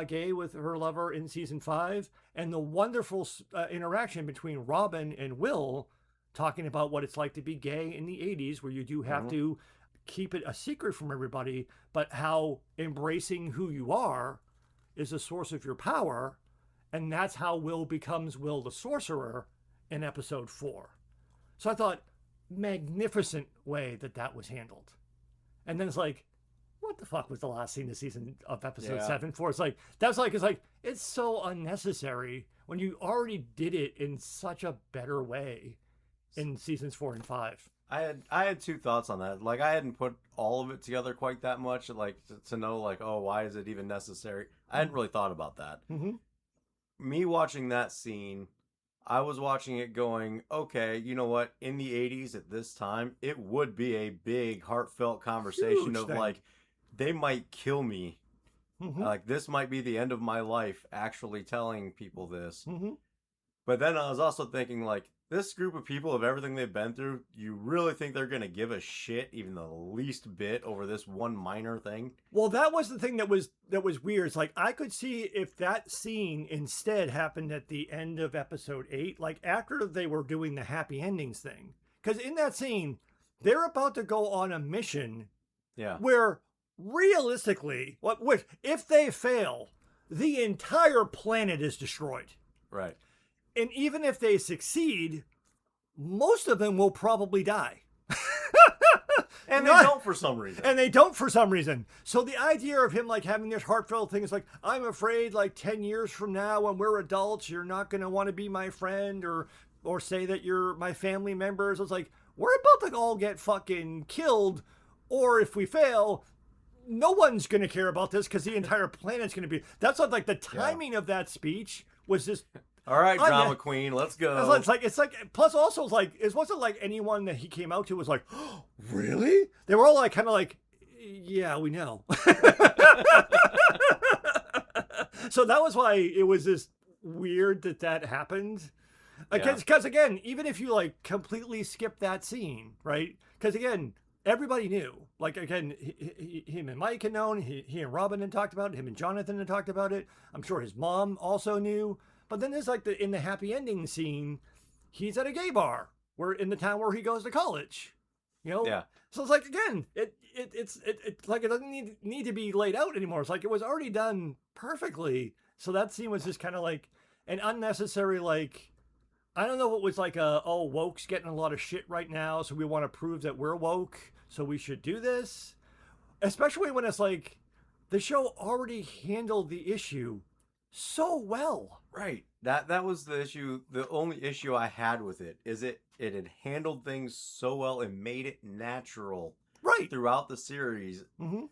gay with her lover in season 5. And the wonderful interaction between Robin and Will talking about what it's like to be gay in the 80s, where you do have to keep it a secret from everybody, but how embracing who you are is a source of your power. And that's how Will becomes Will the Sorcerer in episode 4. So I thought, magnificent way that was handled. And then it's like, what the fuck was the last scene of episode 7 for? It's like, it's so unnecessary when you already did it in such a better way in seasons 4 and 5. I had 2 thoughts on that. Like, I hadn't put all of it together quite that much, like to know like, oh, why is it even necessary? I hadn't really thought about that. Me watching that scene, I was watching it going, okay, you know what? In the 80s at this time, it would be a big, heartfelt conversation of like, they might kill me. Like, this might be the end of my life, actually telling people this. But then I was also thinking, like, this group of people, of everything they've been through, you really think they're going to give a shit even the least bit over this one minor thing? Well, that was the thing that was weird. It's like, I could see if that scene instead happened at the end of episode 8, like after they were doing the happy endings thing. Because in that scene, they're about to go on a mission where realistically, if they fail, the entire planet is destroyed. Right. And even if they succeed, most of them will probably die. And they don't for some reason. So the idea of him like having this heartfelt thing is like, I'm afraid like 10 years from now when we're adults, you're not going to want to be my friend or say that you're my family members. It's like, we're about to all get fucking killed. Or if we fail, no one's going to care about this because the entire planet's going to be. That's what, like, the timing of that speech was just. All right, drama queen, let's go. It's like. Plus, also, it's like it wasn't like anyone that he came out to was like, oh, really? They were all like, kind of like, yeah, we know. So that was why it was just weird that happened. Because again, even if you like completely skip that scene, right? Because again, everybody knew. Like, again, him and Mike had known. He and Robin had talked about it. Him and Jonathan had talked about it. I'm sure his mom also knew. But then there's like in the happy ending scene, he's at a gay bar in the town where he goes to college. You know? Yeah. So it's like, again, it's like it doesn't need to be laid out anymore. It's like it was already done perfectly. So that scene was just kind of like an unnecessary, like, I don't know what was like woke's getting a lot of shit right now, so we want to prove that we're woke, so we should do this. Especially when it's like the show already handled the issue so well. Right. That was the issue. The only issue I had with it is it had handled things so well and made it natural throughout the series. Mm-hmm.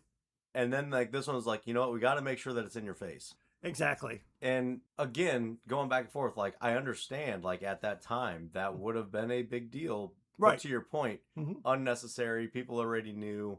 And then like this one was like, you know what, we got to make sure that it's in your face. Exactly. And again, going back and forth, like I understand, like at that time that would have been a big deal. Right. But to your point, unnecessary. People already knew.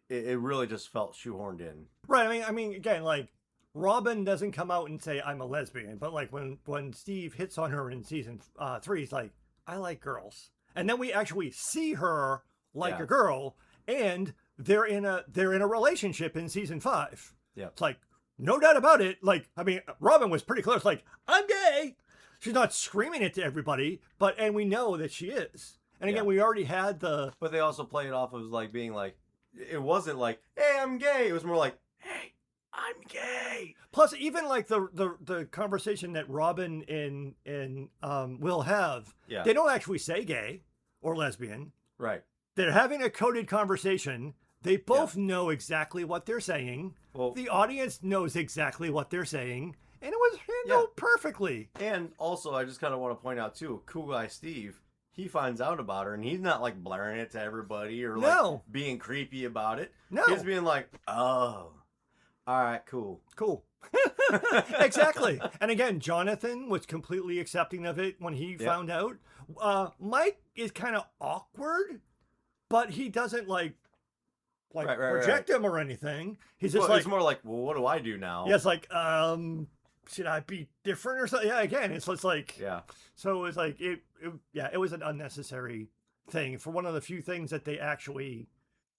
It really just felt shoehorned in. Right. I mean, again, like Robin doesn't come out and say I'm a lesbian, but like when Steve hits on her in season 3, he's like, I like girls, and then we actually see her like a girl, and they're in a relationship in season 5. Yeah. It's like, no doubt about it. Like, I mean, Robin was pretty close. Like, I'm gay. She's not screaming it to everybody, and we know that she is. And again, we already had the. But they also play it off as like being like, it wasn't like, hey, I'm gay. It was more like, hey, I'm gay. Plus, even like the conversation that Robin and Will have, they don't actually say gay or lesbian. Right. They're having a coded conversation. They both know exactly what they're saying. Well, the audience knows exactly what they're saying, and it was handled perfectly. And also, I just kind of want to point out too, cool guy Steve, he finds out about her, and he's not like blaring it to everybody or like being creepy about it. No, he's being like, oh, all right, cool. Exactly. And again, Jonathan was completely accepting of it when he found out. Mike is kind of awkward, but he doesn't like reject him or anything. He's just it's more like, well, what do I do now? Yeah, it's like, should I be different or something? Yeah, again, it's like, So it's like it was an unnecessary thing for one of the few things that they actually,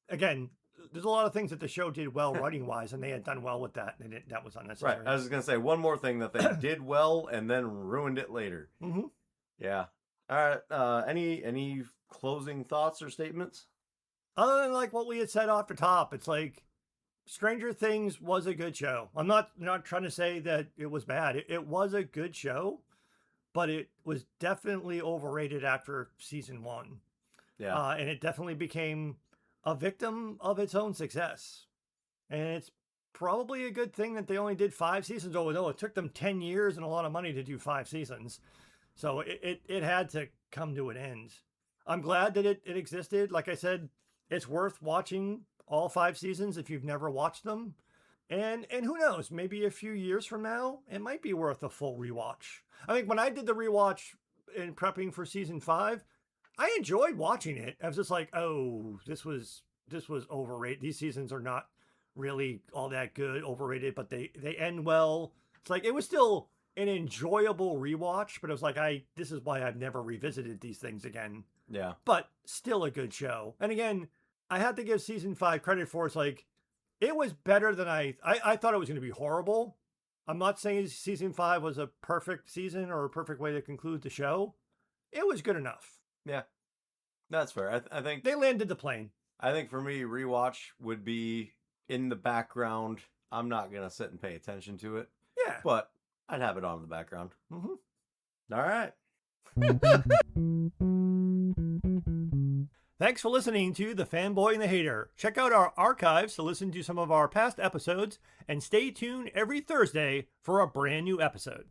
again, there's a lot of things that the show did well writing wise, and they had done well with that, and that was unnecessary. Right. I was gonna say one more thing that they did well and then ruined it later. Mm-hmm. Yeah. All right. Any closing thoughts or statements? Other than like what we had said off the top, it's like Stranger Things was a good show. I'm not trying to say that it was bad. It was a good show, but it was definitely overrated after season 1. Yeah. And it definitely became a victim of its own success. And it's probably a good thing that they only did 5 seasons. Oh, no, it took them 10 years and a lot of money to do 5 seasons. So it had to come to an end. I'm glad that it existed. Like I said, it's worth watching all 5 seasons if you've never watched them. And who knows, maybe a few years from now, it might be worth a full rewatch. I think when I did the rewatch in prepping for season 5, I enjoyed watching it. I was just like, oh, this was overrated. These seasons are not really all that good, overrated, but they end well. It's like, it was still an enjoyable rewatch, but it was like, this is why I've never revisited these things again. Yeah. But still a good show. And again, I had to give season 5 credit for it's like, it was better than I thought it was going to be horrible. I'm not saying season 5 was a perfect season or a perfect way to conclude the show. It was good enough. Yeah, that's fair. I think they landed the plane. I think for me, rewatch would be in the background. I'm not going to sit and pay attention to it. Yeah. But I'd have it on in the background. Mm-hmm. All right. Thanks for listening to The Fanboy and the Hater. Check out our archives to listen to some of our past episodes, and stay tuned every Thursday for a brand new episode.